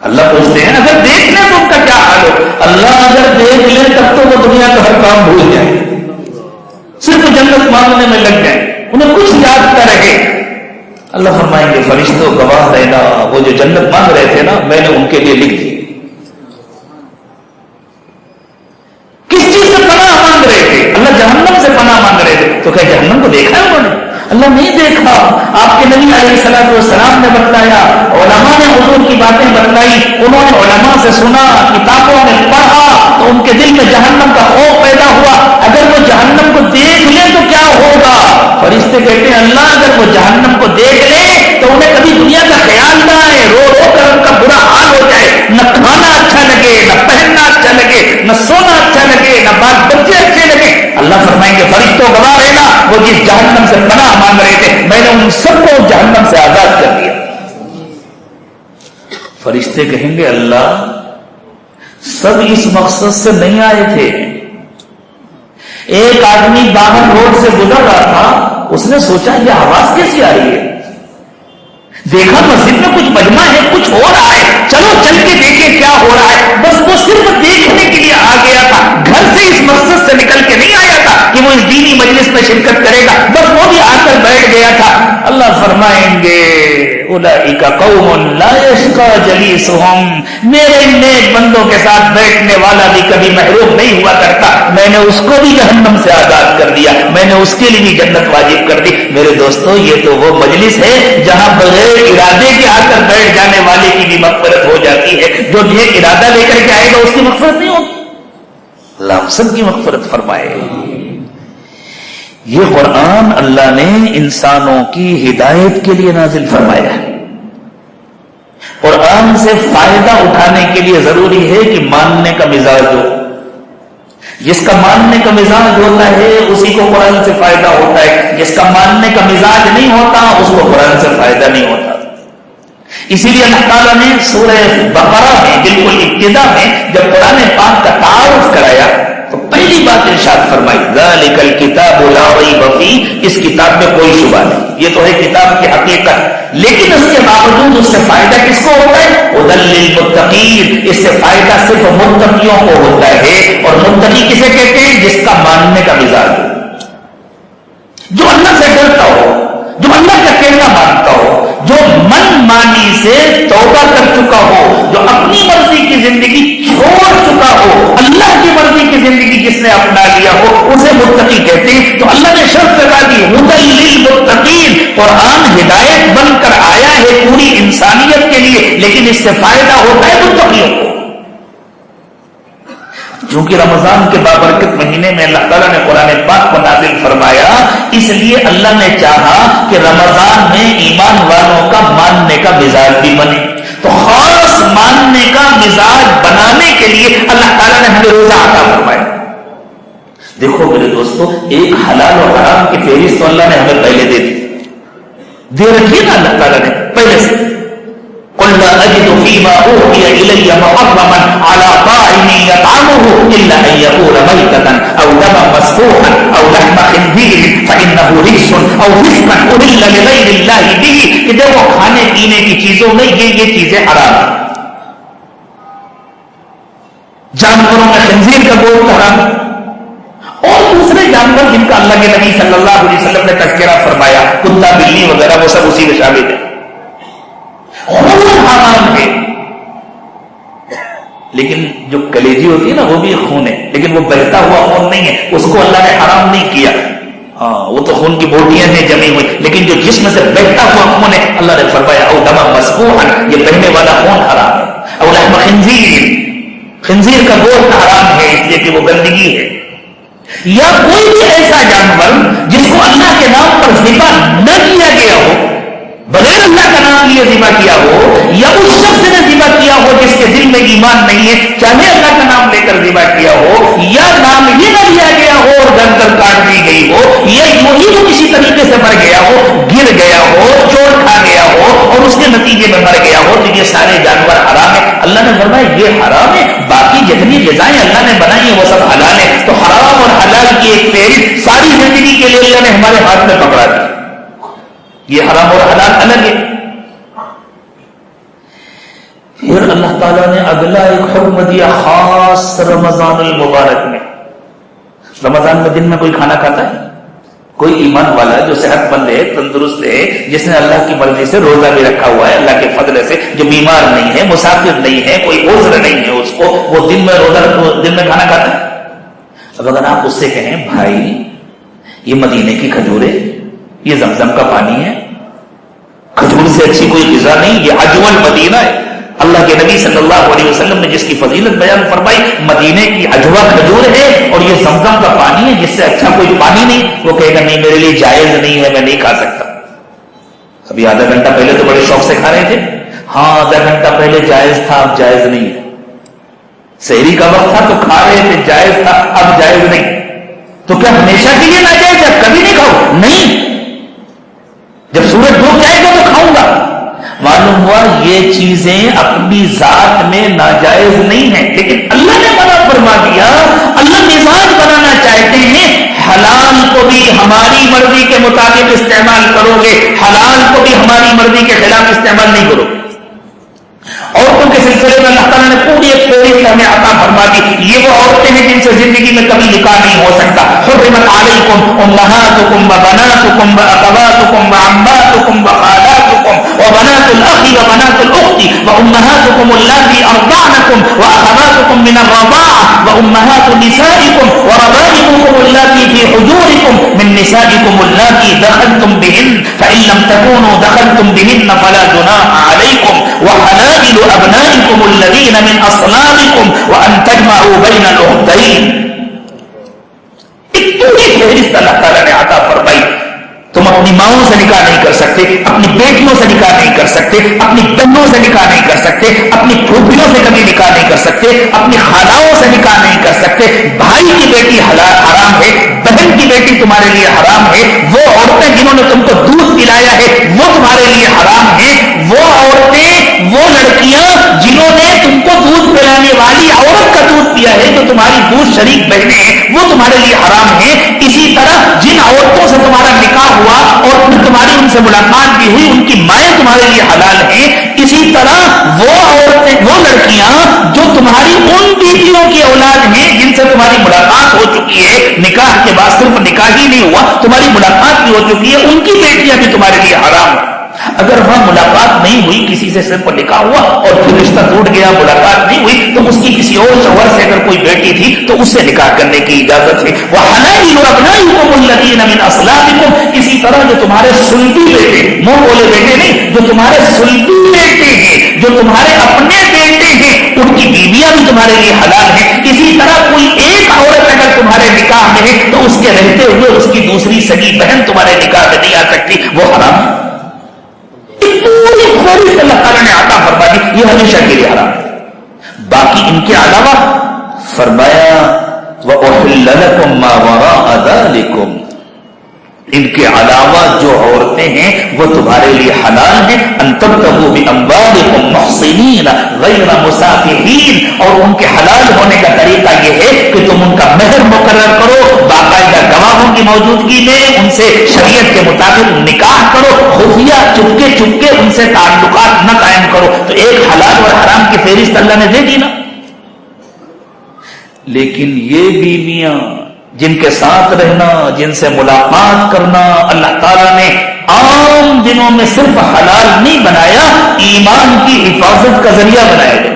اللہ پوچھتے ہیں اگر دیکھ لیں تو ان کا کیا حال ہوگا؟ اللہ اگر دیکھ لیں تب تو وہ دنیا کا ہر کام بھول جائیں، صرف جنت مانگنے میں لگ جائیں، انہیں کچھ یاد نہ رہے۔ اللہ فرمائیں گے فرشتوں گواہ رہنا، وہ جو جنت مانگ رہے تھے نا میں نے ان کے لیے لکھ دی۔ کس چیز سے پناہ مانگ رہے تھے؟ اللہ جہنم سے پناہ مانگ رہے تھے، تو کیا جہنم کو دیکھا ہے انہوں نے؟ اللہ نہیں دیکھا۔ آپ کے نبی علیہ الصلوۃ والسلام نے بتلایا، علماء نے حضور کی باتیں بتلائی، انہوں نے علماء سے سنا، کتابوں میں پڑھا، تو ان کے دل میں جہنم کا خوف پیدا ہوا۔ اگر وہ جہنم کو دیکھ لیں تو کیا ہوگا؟ فرشتے کہتے ہیں اللہ اگر وہ جہنم کو دیکھ لیں تو انہیں کبھی دنیا کا خیال نہ آئے، رو رو کر ان کا برا حال ہو جائے، نہ کھانا اچھا لگے، نہ پہننا اچھا لگے، نہ سونا اچھا لگے، نہ بال بچے اچھے لگے۔ اللہ فرمائیں گے فرشتوں گواہ رہنا، وہ جس جہنم سے پناہ مانگ رہے تھے میں نے ان سب کو جہنم سے آزاد کر دیا۔ فرشتے کہیں گے اللہ سب اس مقصد سے نہیں آئے تھے، ایک آدمی باہر روڈ سے گزر رہا تھا، اس نے سوچا یہ آواز کیسی آ رہی ہے، دیکھا مسجد میں کچھ مجمع ہے، کچھ ہو رہا ہے، چلو چل کے دیکھیں کیا ہو رہا ہے، بس وہ صرف دیکھنے کے لیے آ گیا تھا، گھر سے اس مقصد سے نکل کے نہیں آیا تھا کہ وہ اس دینی مجلس میں شرکت کرے گا، بس وہ بھی آ کر بیٹھ گیا تھا۔ اللہ فرمائیں گے اولئک قوم لا یشقی جلیسہم، میرے نیک بندوں کے ساتھ بیٹھنے والا بھی کبھی محروم نہیں ہوا کرتا، میں نے اس کو بھی جہنم سے آزاد کر دیا، میں نے اس کے لیے بھی جنت واجب کر دی۔ میرے دوستو یہ تو وہ مجلس ہے جہاں بغیر ارادے کے آ کر بیٹھ جانے والے کی بھی مغفرت ہو جاتی ہے، جو یہ ارادہ لے کر کے آئے گا اس کی مغفرت نہیں ہوگی۔ اللہ ہم سب کی مغفرت فرمائے۔ یہ قرآن اللہ نے انسانوں کی ہدایت کے لیے نازل فرمایا ہے۔ قرآن سے فائدہ اٹھانے کے لیے ضروری ہے کہ ماننے کا مزاج ہو، جس کا ماننے کا مزاج ہوتا ہے اسی کو قرآن سے فائدہ ہوتا ہے، جس کا ماننے کا مزاج نہیں ہوتا اس کو قرآن سے فائدہ نہیں ہوتا۔ اسی لیے اللہ تعالیٰ نے سورہ بقرہ میں بالکل ابتدا میں جب قرآن پاک کا تعارف کرایا تو پہلی بات ارشاد فرمائی ذالک الکتاب لا ریب فیہ، اس کتاب میں کوئی شبہ نہیں، یہ تو ہے کتاب کی حقیقت، لیکن اس کے باوجود اس سے فائدہ کس کو ہوتا ہے؟ ھدی للمتقین، اس سے فائدہ صرف متقیوں کو ہوتا ہے۔ اور متقی کسے کہتے ہیں؟ جس کا ماننے کا مزاج ہو، جو اللہ سے ڈرتا ہو، جو اللہ کا کہنا مانتا ہو، جو من مانی سے توبہ کر چکا ہو، جو اپنی مرضی کی زندگی چھوڑ چکا ہو، اللہ کی مرضی کی زندگی جس نے اپنا لیا ہو اسے متقی کہتے ہیں۔ تو اللہ نے شرط لگا دی ھدی للمتقین، قرآن ہدایت بن کر آیا ہے پوری انسانیت کے لیے، لیکن اس سے فائدہ ہوتا ہے متقیوں کو۔ چونکہ رمضان کے بابرکت مہینے میں اللہ تعالیٰ نے قرآن پاک کو نازل فرمایا، اس لیے اللہ نے چاہا کہ رمضان میں ایمان والوں کا ماننے کا مزاج بھی بنے، تو خاص ماننے کا مزاج بنانے کے لیے اللہ تعالیٰ نے ہمیں روزہ عطا فرمایا۔ دیکھو میرے دوستو، ایک حلال اور حرام کی فہرست تو اللہ نے ہمیں پہلے دے رکھی نا اللہ تعالیٰ نے پہلے سے۔ قل لا أجد فيما أوحي إلي محرما على طاعم يطعمه إلا أن يكون ميتة أو دما مسفوحا أو لحم خنزير فإنه رجس أو فسقا أهل لغير الله به، کہ دیکھو کھانے پینے کی چیزوں میں یہ چیزیں حرام ہیں، جانوروں میں خنزیر کا گوشت حرام، اور دوسرے جانور جن کا اللہ کے نبی صلی اللہ علیہ وسلم نے تذکرہ فرمایا، کتا بلی وغیرہ، وہ سب اسی میں شامل ہے۔ خون حرام ہے، لیکن جو کلیجی ہوتی ہے نا وہ بھی خون ہے، لیکن وہ بہتا ہوا خون نہیں ہے، اس کو اللہ نے حرام نہیں کیا۔ وہ تو خون کی بوٹیاں ہیں جمی ہوئی، لیکن جو جسم سے بہتا ہوا خون ہے اللہ نے فرمایا او دما مسفوحا، یہ بہنے والا خون حرام ہے۔ اور لحم خنزیر کا گوشت حرام ہے اس لیے کہ وہ گندگی ہے، یا کوئی بھی ایسا جانور جس کو اللہ کے نام پر ذبح نہ کیا گیا ہو، بغیر اللہ کا نام لیے ذبح کیا ہو، یا اس شخص نے ذبح کیا ہو جس کے دل میں ایمان نہیں ہے، چاہے اللہ کا نام لے کر ذبح کیا ہو، یا نام ہی نہ لیا گیا ہو اور گردن کاٹ دی گئی ہو، یا یوں ہی وہ کسی طریقے سے مر گیا ہو، گر گیا ہو، چوٹ کھا گیا ہو اور اس کے نتیجے میں مر گیا ہو، تو یہ سارے جانور حرام ہے۔ اللہ نے فرمایا یہ حرام ہے، باقی جتنی غذائیں اللہ نے بنائی ہیں وہ سب حلال ہے۔ تو حرام اور حلال کی ایک فہرست ساری زندگی کے لیے اللہ نے ہمارے ہاتھ میں پکڑا دی، یہ حرام اور حلال الگ ہے۔ پھر اللہ تعالیٰ نے اگلا ایک حکم دیا خاص رمضان المبارک میں۔ رمضان میں دن میں کوئی کھانا کھاتا ہے؟ کوئی ایمان والا جو صحت مند ہے، تندرست ہے، جس نے اللہ کی مرضی سے روزہ بھی رکھا ہوا ہے، اللہ کے فضل سے، جو بیمار نہیں ہے، مسافر نہیں ہے، کوئی عذر نہیں ہے اس کو، وہ دن میں روزہ دن میں کھانا کھاتا ہے؟ اب اگر آپ اس سے کہیں بھائی یہ مدینے کی کھجوریں، یہ زمزم کا پانی ہے، کھجور سے اچھی کوئی غذا نہیں، یہ عجول مدینہ ہے، اللہ کے نبی صلی اللہ علیہ وسلم نے جس کی فضیلت بیان فرمائی، مدینے کی عجوا کھجور ہے اور یہ زمزم کا پانی ہے جس سے اچھا کوئی پانی نہیں، وہ کہے گا نہیں میرے لیے جائز نہیں ہے، میں نہیں کھا سکتا۔ ابھی آدھا گھنٹہ پہلے تو بڑے شوق سے کھا رہے تھے، ہاں آدھا گھنٹہ پہلے جائز تھا، اب جائز نہیں ہے۔ سحری کا وقت تھا تو کھا رہے تھے، جائز تھا، اب جائز نہیں۔ تو کیا ہمیشہ کے لیے ناجائز ہے؟ کبھی نہیں کھاؤ؟ نہیں، جب سورج ڈوب جائے گا تو کھاؤں گا۔ معلوم ہوا یہ چیزیں اپنی ذات میں ناجائز نہیں ہیں، لیکن اللہ نے منع فرما دیا۔ اللہ مزاج بنانا چاہتے ہیں، حلال کو بھی ہماری مرضی کے مطابق استعمال کرو گے، حلال کو بھی ہماری مرضی کے خلاف استعمال نہیں کرو گے۔ عورتوں کے سلسلے میں اللہ تعالیٰ نے پوری ایک فہرست ہمیں عطا فرما دی، یہ وہ عورتیں ہیں جن سے زندگی میں کبھی نکاح نہیں ہو سکتا۔ حرمت علیکم امہاتکم وبناتکم واخواتکم وعماتکم وخالاتکم وبنات الاخ وبنات الاخت وامہاتکم اللاتی ارضعنکم واخواتکم من الرضاعہ وامہات نسائکم وربائبکم اللاتی فی حجورکم من نسائکم اللاتی دخلتم بہن فإن لم تکونوا دخلتم بہن فلا جناح علیکم وحلائل ابنائکم الذین من اصلابکم وان تجمعوا بین الاختین۔ ایک پوری فہرست اللہ تعالیٰ نے عطا فرمائی۔ تم اپنی ماؤں سے نکاح نہیں کر سکتے، اپنی بیٹیوں سے نکاح نہیں کر سکتے، اپنی بہنوں سے نکاح نہیں کر سکتے، اپنی پھوپھیوں سے کبھی نکاح نہیں کر سکتے، اپنی خالاؤں سے نکاح نہیں کر سکتے۔ بھائی کی بیٹی حرام ہے، بہن کی بیٹی تمہارے لیے حرام ہے، وہ عورتیں جنہوں نے تم کو دودھ پلایا ہے وہ تمہارے لیے حرام ہے، وہ عورتیں، وہ لڑکیاں جنہوں نے تم کو دودھ پلانے والی عورت کا دودھ پیا ہے جو تمہاری دودھ شریک بہنیں ہیں وہ تمہارے لیے حرام ہے۔ اسی طرح جن عورتوں سے تمہارا نکاح ہوا اور پھر تمہاری ان سے ملاقات بھی ہوئی، ان کی مائیں تمہارے لیے حلال ہیں۔ اسی طرح وہ عورتیں، وہ لڑکیاں جو تمہاری ان بیویوں کی اولاد ہیں جن سے تمہاری ملاقات ہو چکی ہے، نکاح کے بعد صرف نکاح ہی نہیں ہوا، تمہاری ملاقات بھی ہو چکی ہے، ان کی بیٹیاں بھی تمہارے لیے حرام ہیں۔ اگر وہاں ملاقات نہیں ہوئی، کسی سے صرف نکاح ہوا اور پھر رشتہ ٹوٹ گیا، ملاقات نہیں ہوئی، تو اس کی کسی اور شوہر سے اگر کوئی بیٹی تھی تو اس سے نکاح کرنے کی اجازت ہے۔ وحلائل ابنائکم الذین من اصلابکم، اسی طرح جو تمہارے سلبی بیٹے، منہ بولے بیٹے نہیں، جو تمہارے سلبی بیٹے ہیں، جو تمہارے اپنے بیٹے ہیں، ان کی بیویاں بھی تمہارے لیے حلال ہیں۔ اسی طرح کوئی ایک عورت اگر تمہارے نکاح میں ہے تو اس کے رہتے ہوئے اس کی دوسری سگی بہن تمہارے نکاح میں نہیں آ سکتی، وہ حرام ہے۔ پوری فہرست اللہ تعالیٰ نے عطا فرما دی، یہ ہمیشہ کے لیے حرام ہے۔ باقی ان کے علاوہ فرمایا وَأُحِلَّ لَكُم مَّا وَرَاءَ ذَلِكُمْ، ان کے علاوہ جو عورتیں ہیں وہ تمہارے لیے حلال ہیں۔ ان تبتغوا باموالکم محصنین غیر مسافحین، اور ان کے حلال ہونے کا طریقہ یہ ہے کہ تم ان کا مہر مقرر کرو، باقاعدہ گواہوں کی موجودگی میں ان سے شریعت کے مطابق نکاح کرو، خفیہ چپکے چپکے ان سے تعلقات نہ قائم کرو۔ تو ایک حلال اور حرام کی فہرست اللہ نے دے دی نا۔ لیکن یہ بیویاں جن کے ساتھ رہنا، جن سے ملاقات کرنا، اللہ تعالیٰ نے عام دنوں میں صرف حلال نہیں بنایا، ایمان کی حفاظت کا ذریعہ بنایا گیا۔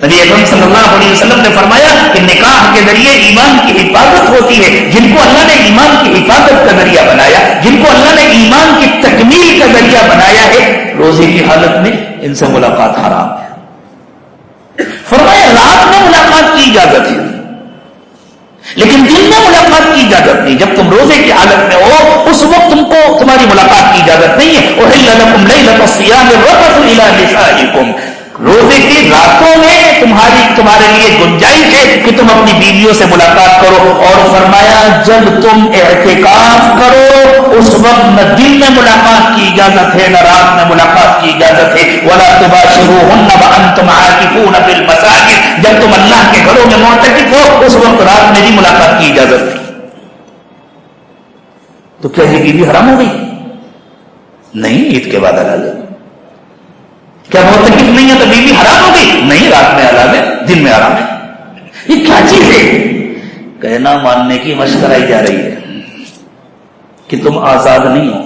نبی اکرم صلی اللہ علیہ وسلم نے فرمایا کہ نکاح کے ذریعے ایمان کی حفاظت ہوتی ہے۔ جن کو اللہ نے ایمان کی حفاظت کا ذریعہ بنایا، جن کو اللہ نے ایمان کی تکمیل کا ذریعہ بنایا ہے، روزے کی حالت میں ان سے ملاقات حرام ہے۔ فرمایا رات میں ملاقات کی اجازت ہے لیکن دن میں ملاقات کی اجازت نہیں. جب تم روزے کی حالت میں ہو اس وقت تم کو تمہاری ملاقات کی اجازت نہیں ہے. احل لکم لیلۃ الصیام الرفث الی نسائکم, روزے کی راتوں میں تمہارے لیے گنجائش ہے کہ تم اپنی بیویوں سے ملاقات کرو. اور فرمایا جب تم اعتکاف کرو اس وقت نہ دن میں ملاقات کی اجازت ہے نہ رات میں ملاقات کی اجازت ہے. ولا تباشروهن وانتم عاکفون فی المساجد, جب تم اللہ کے گھروں میں معتکف ہو اس وقت رات میں بھی ملاقات کی اجازت نہیں. تو کیا یہ بیوی حرام ہو گئی؟ نہیں, عید کے بعد حلال ہے. کیا معتکف نہیں ہے تو بیوی حرام ہو گئی؟ نہیں, رات میں حلال ہے دن میں حرام ہے. یہ کیا چیز ہے؟ کہنا ماننے کی مشق کرائی جا رہی ہے کہ تم آزاد نہیں ہو.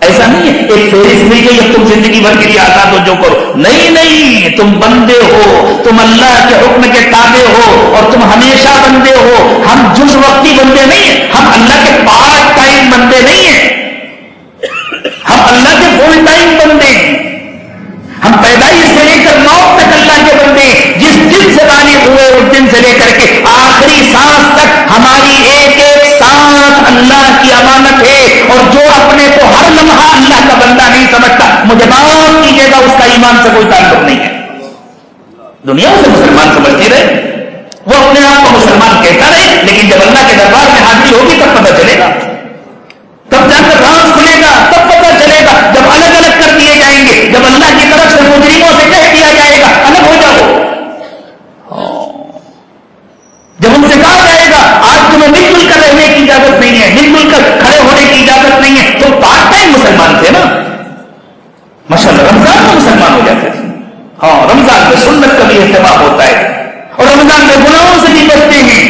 ایسا نہیں ہے ایک فہرست مل گئی اب تم زندگی بھر کے لیے آزاد ہو جو کرو. نہیں, تم بندے ہو, تم اللہ کے حکم کے تابع ہو اور تم ہمیشہ بندے ہو. ہم جز وقتی بندے نہیں ہیں, ہم اللہ کے پارٹ ٹائم بندے نہیں ہیں, ہم اللہ کے فل ٹائم بندے ہیں. ہم پیدائش سے لے کر موت تک اللہ کے بندے. جس دن سے بالغ ہوئے اس دن سے لے کر کے آخری سانس تک ہماری ایک ایک سانس اللہ کی امانت ہے. اور جو اپنے کو ہر لمحہ اللہ کا بندہ نہیں سمجھتا, مجھے معاف کیجیے گا, اس کا ایمان سے کوئی تعلق نہیں ہے. دنیا اسے مسلمان سمجھتی رہے, وہ اپنے آپ کو مسلمان کہتا رہے, لیکن جب اللہ کے دربار میں حاضری ہوگی تب پتہ چلے گا, تب جا کر راز کھلے گا, تب پتہ چلے گا. جب الگ الگ کر دیے جائیں گے, جب اللہ کی طرف سے مجرموں سے کہہ دیا جائے گا الگ ہو جاؤ, جب ان سے کہا جائے گا آج تمہیں مل جل کر رہنے کی اجازت نہیں ہے, مل جل کر کھڑے ہونے کی اجازت نہیں ہے, تو پارٹ ٹائم مسلمان تھے نا. ماشاءاللہ رمضان میں مسلمان ہو جاتے تھے. ہاں, رمضان میں سنت کا بھی اہتمام ہوتا ہے اور رمضان میں گناہوں سے بھی بچتے ہیں.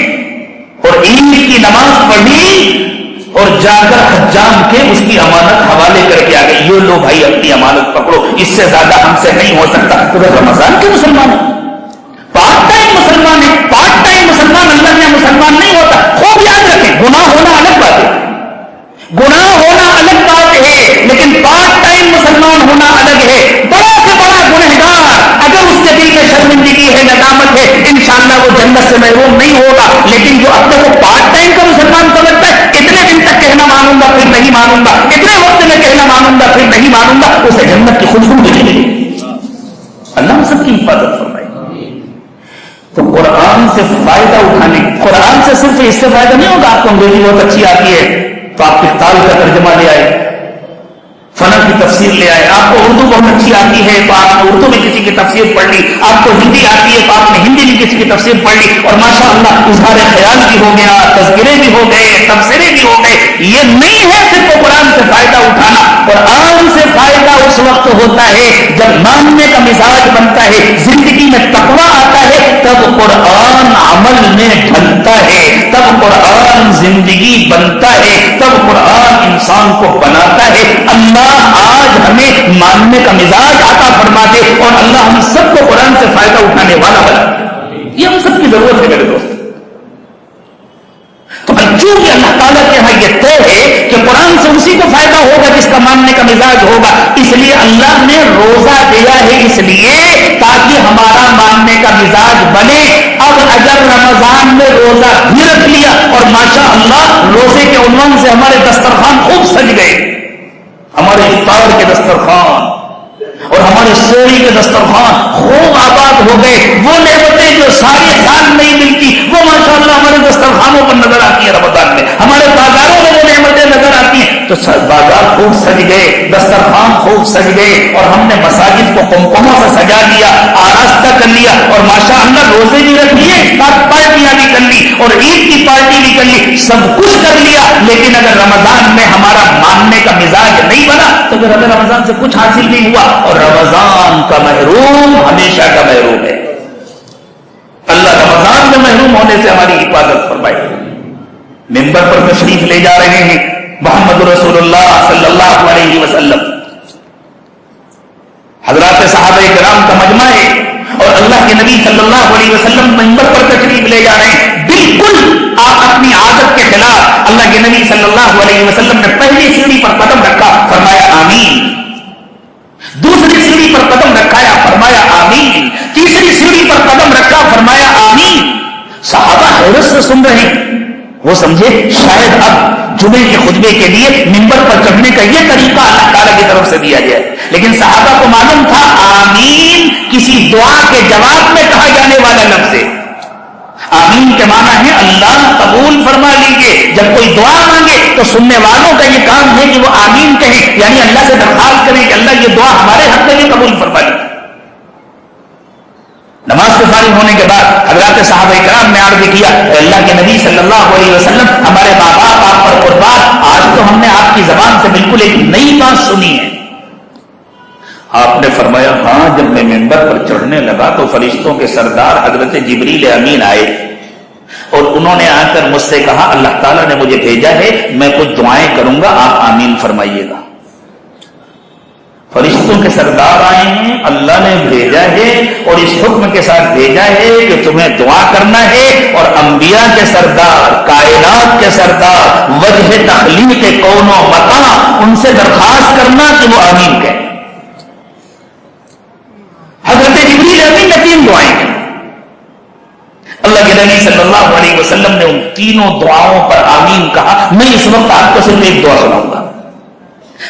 اور عید کی نماز پڑھی اور جا کر حجام کے اس کی امانت حوالے کر کے آ گئی, یہ لو بھائی اپنی امانت پکڑو, اس سے زیادہ ہم سے نہیں ہو سکتا. تو رمضان کے مسلمان ہیں, پارٹ ٹائم مسلمان ہیں. پارٹ ٹائم مسلمان اللہ میں مسلمان نہیں ہوتا. خوب یاد رکھیں, گناہ ہونا الگ بات ہے, گناہ ہونا الگ بات ہے, لیکن پارٹ ٹائم مسلمان ہونا الگ ہے. بڑا سے بڑا گنہگار اگر اس کے دل میں شرمندگی ہے, ندامت ہے, انشاءاللہ وہ جنت سے محروم نہیں ہوگا. لیکن جو اپنے کو پارٹ ٹائم کا مسلمان سمجھتا ہے, اتنے دن تک کہنا مانوں گا پھر نہیں مانوں گا, اتنے وقت میں کہنا مانوں گا پھر نہیں مانوں گا, اسے جنت کی خوشبو ملے گی. اللہ سب کی حفاظت فرمائے. تو قرآن سے فائدہ اٹھانے, قرآن سے صرف اس سے فائدہ نہیں ہوگا. آپ کو انگریزی بہت اچھی آتی ہے تو آپ کتاب کا ترجمہ لے آئے, فنا کی تفسیر لے آئے. آپ کو اردو بہت اچھی آتی ہے تو آپ نے اردو میں کسی کی تفسیر پڑھ لی. آپ کو ہندی آتی ہے تو آپ نے ہندی میں کسی کی تفسیر پڑھ لی. اور ماشاء اللہ اظہار خیال بھی ہو گیا, تذکرے بھی ہو گئے, تبصرے بھی ہو گئے. یہ نہیں ہے صرف قرآن سے فائدہ اٹھانا. قرآن سے فائدہ اس وقت ہوتا ہے جب ماننے کا مزاج بنتا ہے, زندگی میں تقویٰ آتا ہے, تب قرآن عمل میں ڈھلتا ہے, تب قرآن زندگی بنتا ہے, تب قرآن انسان کو بناتا ہے. اللہ آج ہمیں ماننے کا مزاج عطا فرما دے اور اللہ ہم سب کو قرآن سے فائدہ اٹھانے والا بنا. یہ ہم سب کی ضرورت ہے میرے دوست. تو چونکہ اللہ تعالیٰ کے یہاں یہ طے ہے کہ قرآن سے اسی کو فائدہ ہوگا جس کا ماننے کا مزاج ہوگا, اس لیے اللہ نے روزہ دیا ہے اس لیے تاکہ ہمارا ماننے کا مزاج بنے. اب اگر رمضان میں روزہ بھی رکھ لیا اور ماشاء اللہ روزے کے عنوان سے ہمارے دسترخوان خوب سج گئے, ہمارے افطار کے دسترخوان اور ہمارے سوری کے دسترخوان خوب آباد ہو گئے, وہ نعمتیں جو سارے سال نہیں ملتی وہ ماشاءاللہ ہمارے دسترخوانوں پر نظر آتی ہے. رمضان میں ہمارے بازاروں میں وہ نعمتیں نظر آتی ہیں تو بازار خوب سج گئے, دسترخوان خوب سج گئے, اور ہم نے مساجد کو قمقموں سے سجا لیا, آراستہ کر لیا, اور ماشاءاللہ روزے بھی رکھ لیے, پارٹیاں بھی کر لی, اور عید کی پارٹی بھی کر لی, سب کچھ کر لیا. لیکن اگر رمضان میں ہمارا ماننے کا مزاج نہیں بنا تو پھر ہمیں رمضان سے کچھ حاصل نہیں ہوا, اور رمضان کا محروم ہمیشہ کا محروم ہے. اللہ رمضان میں محروم ہونے سے ہماری حفاظت فرمائے. منبر پر تشریف لے جا رہے ہیں محمد رسول اللہ صلی اللہ علیہ وسلم, حضرات صحابہ کرام کا مجمع ہے, اور اللہ کے نبی صلی اللہ علیہ وسلم منبر پر تشریف لے جا رہے ہیں. بالکل آپ اپنی عادت کے خلاف اللہ کے نبی صلی اللہ علیہ وسلم نے پہلی سیڑھی پر قدم رکھا, فرمایا آمین. دوسری سیڑھی پر قدم رکھایا, فرمایا آمین. تیسری سیڑھی پر سے سن رہے ہیں وہ سمجھے شاید اب جمعے کے خطبے کے لیے منبر پر چڑھنے کا یہ طریقہ اللہ تعالیٰ کی طرف سے دیا گیا ہے. لیکن صحابہ کو معلوم تھا آمین کسی دعا کے جواب میں کہا جانے والا لفظ ہے. آمین کے معنی ہے اللہ قبول فرما لیجیے. جب کوئی دعا مانگے تو سننے والوں کا یہ کام ہے کہ وہ آمین کہیں, یعنی اللہ سے درخواست کریں کہ اللہ یہ دعا ہمارے حق میں بھی قبول فرما لیجیے. نماز سے فارغ ہونے کے بعد حضرات صحابہ کرام نے عرض کیا اے اللہ کے نبی صلی اللہ علیہ وسلم ہمارے ماں باپ آپ پر قربان, آج تو ہم نے آپ کی زبان سے بالکل ایک نئی بات سنی ہے. آپ نے فرمایا ہاں جب میں منبر پر چڑھنے لگا تو فرشتوں کے سردار حضرت جبریل امین آئے اور انہوں نے آ کر مجھ سے کہا اللہ تعالیٰ نے مجھے بھیجا ہے, میں کچھ دعائیں کروں گا آپ آمین فرمائیے گا. فرشتوں کے سردار آئے ہیں, اللہ نے بھیجا ہے اور اس حکم کے ساتھ بھیجا ہے کہ تمہیں دعا کرنا ہے, اور انبیاء کے سردار, کائنات کے سردار, وجہ تخلیق کون و مکان, ان سے درخواست کرنا کہ وہ آمین کہیں. حضرت جبریل امین نے 3 دعائیں کی. اللہ کے نبی صلی اللہ علیہ وسلم نے ان تینوں دعاؤں پر آمین کہا. میں اس وقت آپ کو صرف ایک دعا سناؤں گا.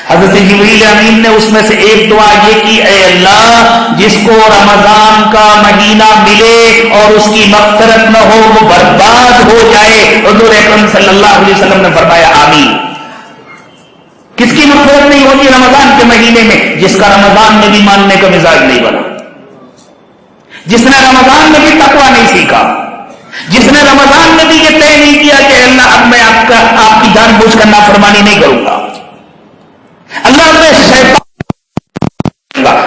حضرت جبریل امین نے اس میں سے ایک دعا یہ کی اے اللہ جس کو رمضان کا مہینہ ملے اور اس کی مغفرت نہ ہو وہ برباد ہو جائے. حضور اکرم صلی اللہ علیہ وسلم نے فرمایا آمین. کس کی مغفرت نہیں ہوتی رمضان کے مہینے میں؟ جس کا رمضان میں بھی ماننے کا مزاج نہیں بنا, جس نے رمضان میں بھی تقویٰ نہیں سیکھا, جس نے رمضان میں بھی یہ طے نہیں کیا کہ اللہ اب میں آپ کی جان بوجھ کر نافرمانی نہیں کروں گا. اللہ نے شیطان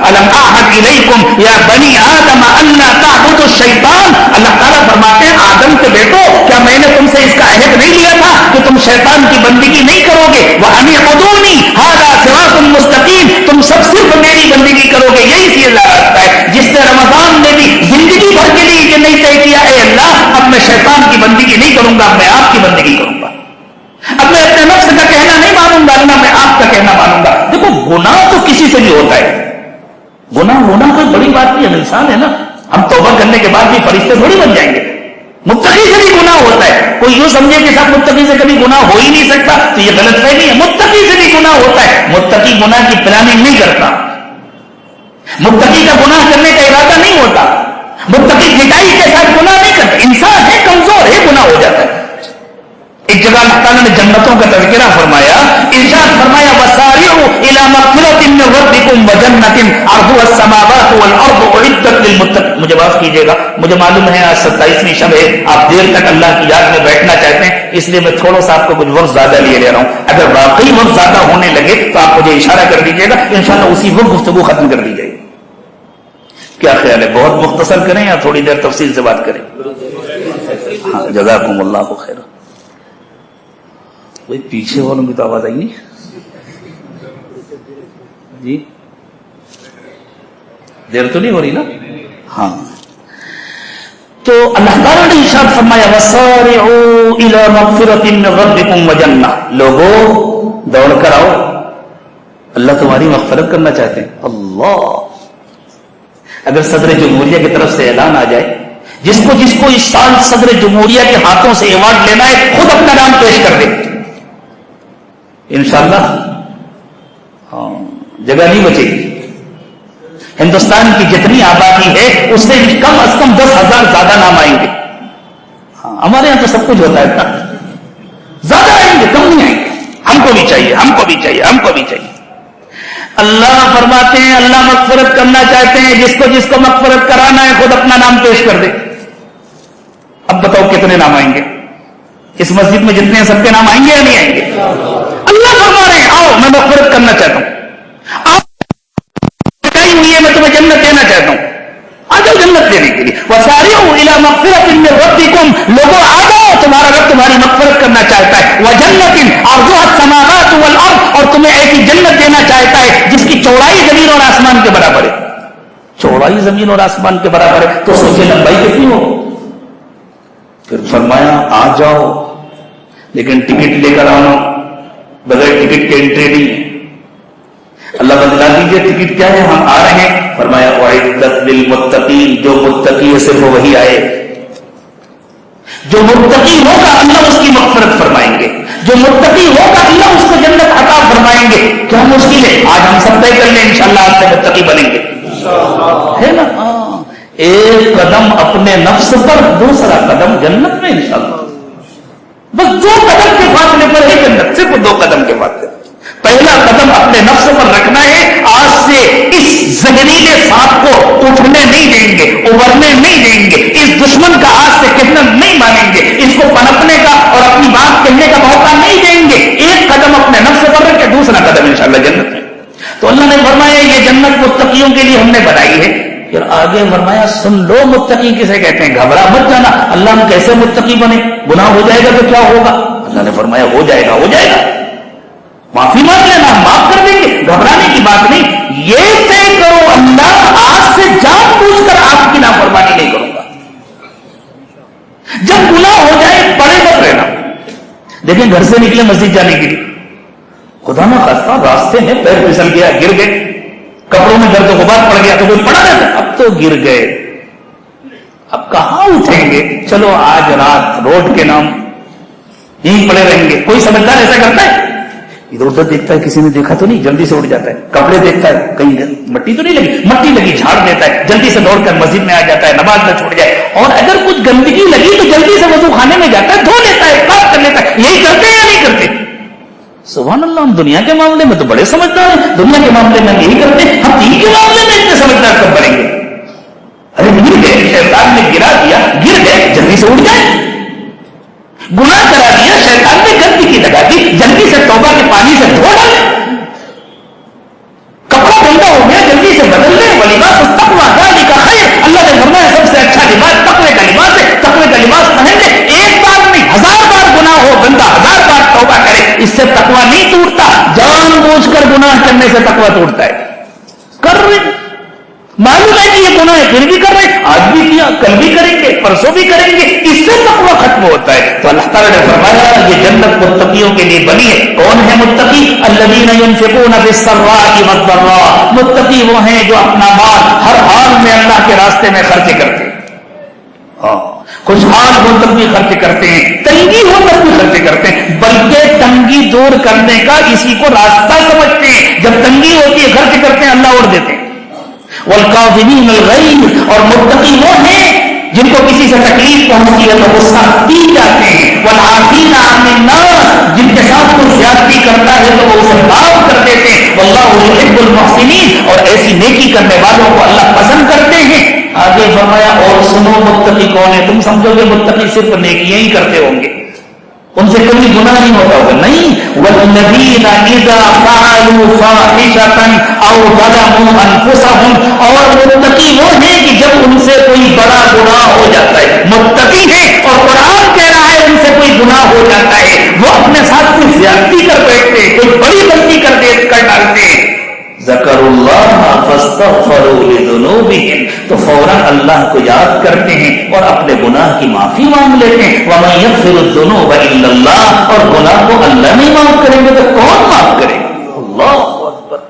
الم اعهد الیکم یا بنی آدم الا تعبدوا الشیطان, اللہ تعالیٰ فرماتے ہیں آدم کے بیٹو کیا میں نے تم سے اس کا عہد نہیں لیا تھا کہ تم شیطان کی بندگی نہیں کرو گے. وان اعبدونی ھذا صراط مستقیم, تم سب صرف میری بندگی کرو گے, یہی چیز راستہ ہے. جس نے رمضان میں بھی زندگی بھر کے لیے یہ نہیں طے کیا اے اللہ اب میں شیطان کی بندگی نہیں کروں گا, میں آپ کی بندگی کروں گا, اب میں اپنے نفس کا کہنا نہیں مانوں گا, اللہ میں آپ کا کہنا مانوں گا. دیکھو گناہ تو کسی سے بھی ہوتا ہے, گناہ ہونا کوئی بڑی بات نہیں ہے. انسان ہے نا, ہم توبہ کرنے کے بعد بھی فرشتے تھوڑی بن جائیں گے. متقی سے بھی گناہ ہوتا ہے. کوئی یوں سمجھے کہ صاحب متقی سے کبھی گناہ ہو ہی نہیں سکتا تو یہ غلط فہمی ہے. متقی سے بھی گناہ ہوتا ہے. متقی گناہ کی پلاننگ نہیں کرتا, متقی کا گناہ کرنے کا ارادہ نہیں ہوتا, متقی پٹائی کے ساتھ گناہ نہیں کرتا. انسان ہے, کمزور ہے, گناہ ہو جاتا ہے. ایک جگہ اللہ تعالیٰ نے جنتوں کا تذکرہ فرمایا, ارشاد فرمایا وسارعوا الی مغفرۃ من ربکم وجنۃ عرضها السماوات والارض اعدت للمتقین. مجھے معاف کیجیے گا, مجھے معلوم ہے آج 27ویں شب ہے, آپ دیر تک اللہ کی یاد میں بیٹھنا چاہتے ہیں, اس لیے میں تھوڑا سا آپ کو کچھ وقت زیادہ لیے لے رہا ہوں. اگر واقعی وقت زیادہ ہونے لگے تو آپ مجھے اشارہ کر دیجیے گا, انشاءاللہ اسی وقت گفتگو ختم کر دی جائے گی. کیا خیال ہے, بہت مختصر کریں یا تھوڑی دیر تفصیل سے بات کریں؟ ہاں جزاکم اللہ خیر. بھائی پیچھے والوں کی تو آواز آئی نہیں جی, دیر تو نہیں ہو رہی نا؟ ہاں. تو اللہ تعالیٰ نے ارشاد فرمایا وسارعوا الی مغفرۃ من ربکم وجنہ, لوگوں دوڑ کر آؤ, اللہ تمہاری مغفرت کرنا چاہتے ہیں. اللہ, اگر صدر جمہوریہ کی طرف سے اعلان آ جائے جس کو اس سال صدر جمہوریہ کے ہاتھوں سے ایوارڈ لینا ہے خود اپنا نام پیش کر دے, انشاءاللہ ہاں جگہ نہیں بچے گی. ہندوستان کی جتنی آبادی ہے اس سے کم از کم 10,000 زیادہ نام آئیں گے. ہاں ہمارے یہاں تو سب کچھ ہوتا ہے, زیادہ آئیں گے, کم نہیں آئیں گے. ہم کو بھی چاہیے, ہم کو بھی چاہیے, ہم کو بھی چاہیے. اللہ فرماتے ہیں اللہ مغفرت کرنا چاہتے ہیں, جس کو مغفرت کرانا ہے خود اپنا نام پیش کر دے. اب بتاؤ کتنے نام آئیں گے اس مسجد میں؟ جتنے ہیں سب کے نام آئیں گے یا نہیں آئیں گے؟ اللہ فرما رہے ہیں آؤ میں مغفرت کرنا چاہتا ہوں, ہوئی ہے میں تمہیں جنت دینا چاہتا ہوں, آ جاؤ جنت دینے کے لیے. وسارعوا الی مغفرۃ من ربکم, لوگوں آ جاؤ تمہارا رب تمہاری مغفرت کرنا چاہتا ہے. وجنۃ عرضها السماوات والارض, اور تمہیں ایسی جنت دینا چاہتا ہے جس کی چوڑائی زمین اور آسمان کے برابر ہے. چوڑائی زمین اور آسمان کے برابر ہے تو سوچے لمبائی کتنی ہو. پھر فرمایا آ جاؤ لیکن ٹکٹ لے کر آنا, بغیر ٹکٹ کے انٹری نہیں ہے. اللہ بتلا دیجیے ٹکٹ کیا ہے, ہم آ رہے ہیں. فرمایا اعدت للمتقین, جو متقی ہے صرف وہی آئے. جو متقی ہوگا اللہ اس کی مغفرت فرمائیں گے, جو متقی ہوگا اللہ اس کو جنت عطا فرمائیں گے. کیا مشکل ہے, آج ہم سب طے کر لیں انشاءاللہ آج سے متقی بنیں گے, ہے نا. ایک قدم اپنے نفس پر, دوسرا قدم جنت میں انشاءاللہ. بس 2 قدم کے فاصلے پر ہے جنت, صرف 2 قدم کے فاصلے. پہلا قدم اپنے نفس پر رکھنا ہے, آج سے اس زہریلے سانپ کو اٹھنے نہیں دیں گے, ابھرنے نہیں دیں گے, اس دشمن کا آج سے کہنا نہیں مانیں گے, اس کو پنپنے کا اور اپنی بات کہنے کا موقع نہیں دیں گے. ایک قدم اپنے نفس پر رکھ کے دوسرا قدم انشاءاللہ جنت میں. تو اللہ نے فرمایا یہ جنت متقیوں کے لیے ہم نے بنائی ہے. پھر آگے فرمایا سن لو متقی کسے کہتے ہیں, گھبرا مت جانا. اللہ ہم کیسے متقی بنے, گناہ ہو جائے گا تو کیا ہوگا؟ اللہ نے فرمایا ہو جائے گا, ہو جائے گا, معافی مانگ لینا, معاف کر دیں گے, گھبرانے کی بات نہیں. یہ طے کرو اللہ آج سے جان بوجھ کر آپ کی نافرمانی نہیں کروں گا. جب گناہ ہو جائے پڑے مت رہنا. دیکھیں گھر سے نکلے مسجد جانے کے لیے, خدا نہ خاصہ راستے میں پیر پھسل گیا, گر گئے, کپڑوں میں گرد و غبار پڑ گیا تو کوئی پڑا رہتا, اب تو گر گئے, اب کہاں اٹھیں گے؟ چلو آج رات روڈ کے نام یہیں پڑے رہیں گے. کوئی سمجھدار ایسا کرتا ہے؟ ادھر ادھر دیکھتا ہے کسی نے دیکھا تو نہیں, جلدی سے اٹھ جاتا ہے. کپڑے دیکھتا ہے کہیں مٹی تو نہیں لگی, مٹی لگی جھاڑ دیتا ہے, جلدی سے دوڑ کر مسجد میں آ جاتا ہے, نماز نہ چھوٹ جائے. اور اگر کچھ گندگی لگی تو جلدی سے وضو خانے میں جاتا ہے, دھو لیتا ہے, صاف کر لیتا ہے. یہی کرتے ہیں یا نہیں کرتے؟ سبحان اللہ, ہم دنیا کے معاملے میں تو بڑے سمجھدار ہیں, دنیا کے معاملے میں یہی کرتے ہیں, ہم دین کے معاملے میں اتنے سمجھدار کب بنیں گے؟ ارے گر گئے, شیطان نے گرا دیا, گر گئے, جلدی سے اٹھ جائے. گناہ کرا دیا, شیطان نے گندگی لگا دی, جلدی سے توبہ کے پانی سے دھو ڈالے. کپڑا گندا ہو گیا, جلدی سے بدل لے. ولباس التقوی ذالک خیر, اللہ نے فرمایا سب سے اچھا لباس تقوی کا لباس ہے. تقوی کا لباس پہن لے, ایک بار نہیں 1000 بار گناہ ہو, بندہ 1000 بار توبہ کرے, اس سے تقوی نہیں ٹوٹتا. جان بوجھ کر گناہ کرنے سے تقوی ٹوٹتا ہے. کر رہے, معلوم ہے کہ یہ گناہ ہے پھر بھی کر رہے, آج بھی کیا, کل بھی کریں گے, پرسوں بھی کریں گے, اس سے تقوی ختم ہوتا ہے. تو اللہ تعالیٰ نے فرمایا یہ جنت متقیوں کے لیے بنی ہے. کون ہے متقی؟ الذین ینفقون فی السراء والضراء, متقی وہ ہیں جو اپنا مال ہر حال میں اللہ کے راستے میں خرچ کرتے ہیں. خوشحال ہو تب بھی خرچ کرتے ہیں, تنگی ہو تب بھی خرچ کرتے ہیں, بلکہ تنگی دور کرنے کا اسی کو راستہ سمجھتے ہیں. جب تنگی ہوتی ہے خرچ کرتے ہیں, اللہ اوڑھ دیتے ہیں. والکاظمین الغیظ, اور متقی وہ ہیں جن کو کسی سے تکلیف پہنچتی ہے تو غصہ پی جاتے ہیں. والعافین عن الناس, جن کے ساتھ کوئی زیادتی کرتا ہے تو وہ اسے معاف کر دیتے ہیں. واللہ یحب المحسنین, اور ایسی نیکی کرنے والوں کو اللہ پسند کرتے ہیں. آگے فرمایا اور سنو متقی کون ہے. تم سمجھو گے متقی صرف نیکیاں ہی کرتے ہوں گے, ان سے کبھی گناہ نہیں ہوتا ہوگا, نہیں. والذین اذا فعلوا فاحشۃ او ظلموا انفسهم, اور متقی وہ ہیں کہ جب ان سے کوئی بڑا گناہ ہو جاتا ہے, متقی ہے اور قرآن کہہ رہا ہے ان سے کوئی گناہ ہو جاتا ہے, وہ اپنے ساتھ کوئی زیادتی کر بیٹھتے ہیں, کوئی بڑی غلطی کر ڈالتے ہیں, ذکر اللہ فاستغفروا لذنوبہم, تو فوراً اللہ کو یاد کرتے ہیں اور اپنے گناہ کی معافی مانگ لیتے ہیں. ومن یغفر الذنوب الا اللہ, اور گناہ کو اللہ نہیں معاف کریں گے تو کون معاف کرے گا؟ اللہ اکبر.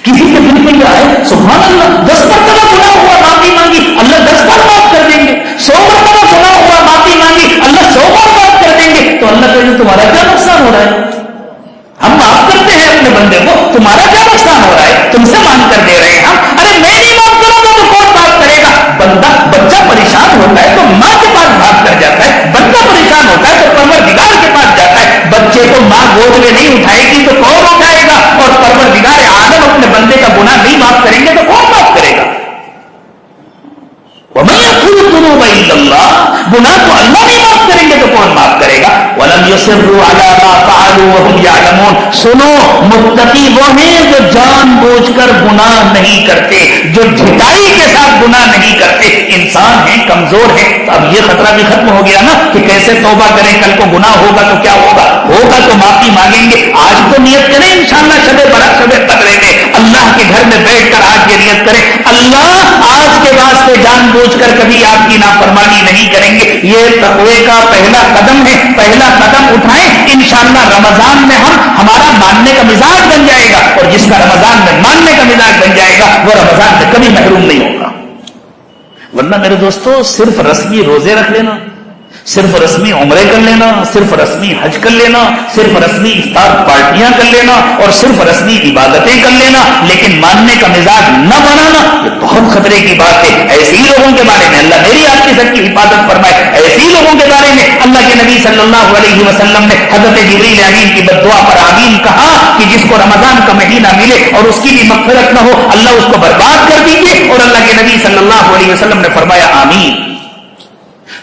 کسی کے دل میں یہ آئے سبحان اللہ 10 مرتبہ گناہ ہوا معافی مانگی, اللہ 10 بار معاف کر دیں گے. 100 مرتبہ گناہ ہوا معافی مانگی, اللہ 100 بار معاف کر دیں گے. تو اللہ کہتے ہیں تمہارا کیا نقصان ہو رہا ہے؟ ہم معاف کرتے ہیں اپنے بندے کو, تمہارا کیا نقصان ہو رہا ہے, تم سے مان کر دے رہے ہیں ہم. ارے میں نہیں معاف کروں گا تو کون معاف کرے گا؟ بچہ پریشان ہوتا ہے تو ماں کے پاس بھاگ کر جاتا ہے, بندہ پریشان ہوتا ہے تو پروردگار کے پاس جاتا ہے. بچے کو ماں گود میں نہیں اٹھائے گی تو کون اٹھائے گا؟ اور پروردگار عالم اپنے بندے کا گناہ نہیں معاف کریں گے تو کون معاف کرے گا؟ ومن یغفر الذنوب الا اللہ, گناہ تو اللہ نہیں معاف کریں گے تو کون معاف کرے گا؟ ولم یصروا علی ما فعلوا وهم یعلمون, سنو متقی وہ ہیں جو جان بوجھ کر گناہ نہیں کرتے, جو ڈھٹائی کے ساتھ گناہ نہیں کرتے. انسان ہیں, کمزور ہیں, تو اب یہ خطرہ بھی ختم ہو گیا نا کہ کیسے توبہ کریں, کل کو گناہ ہوگا تو کیا ہوگا, ہوگا تو معافی مانگیں گے. آج تو نیت کریں انشاءاللہ شب برات شب قدر میں اللہ کے گھر میں بیٹھ کر آج یہ نیت کریں, اللہ آج کے واسطے جان بوجھ کر کبھی آپ کی نافرمانی نہیں کریں گے. یہ تقوی کا پہلا قدم ہے, پہلا قدم اٹھائیں. انشاءاللہ رمضان میں ہمارا ماننے کا مزاج بن جائے گا, اور جس کا رمضان میں ماننے کا مزاج بن جائے گا وہ رمضان میں کبھی محروم نہیں ہوگا. ورنہ میرے دوستو صرف رسمی روزے رکھ لینا، صرف رسمی عمرے کر لینا، صرف رسمی حج کر لینا، صرف رسمی افطار پارٹیاں کر لینا اور صرف رسمی عبادتیں کر لینا، لیکن ماننے کا مزاج نہ بنانا، یہ بہت خطرے کی بات ہے۔ ایسے ہی لوگوں کے بارے میں اللہ میری آپ کی سب کی حفاظت فرمائے، ایسے ہی لوگوں کے بارے میں اللہ کے نبی صلی اللہ علیہ وسلم نے حضرت جبریل امین کی بد دعا پر آمین کہا کہ جس کو رمضان کا مہینہ ملے اور اس کی بھی مغفرت نہ ہو، اللہ اس کو برباد کر دیجیے، اور اللہ کے نبی صلی اللہ علیہ وسلم نے فرمایا آمین۔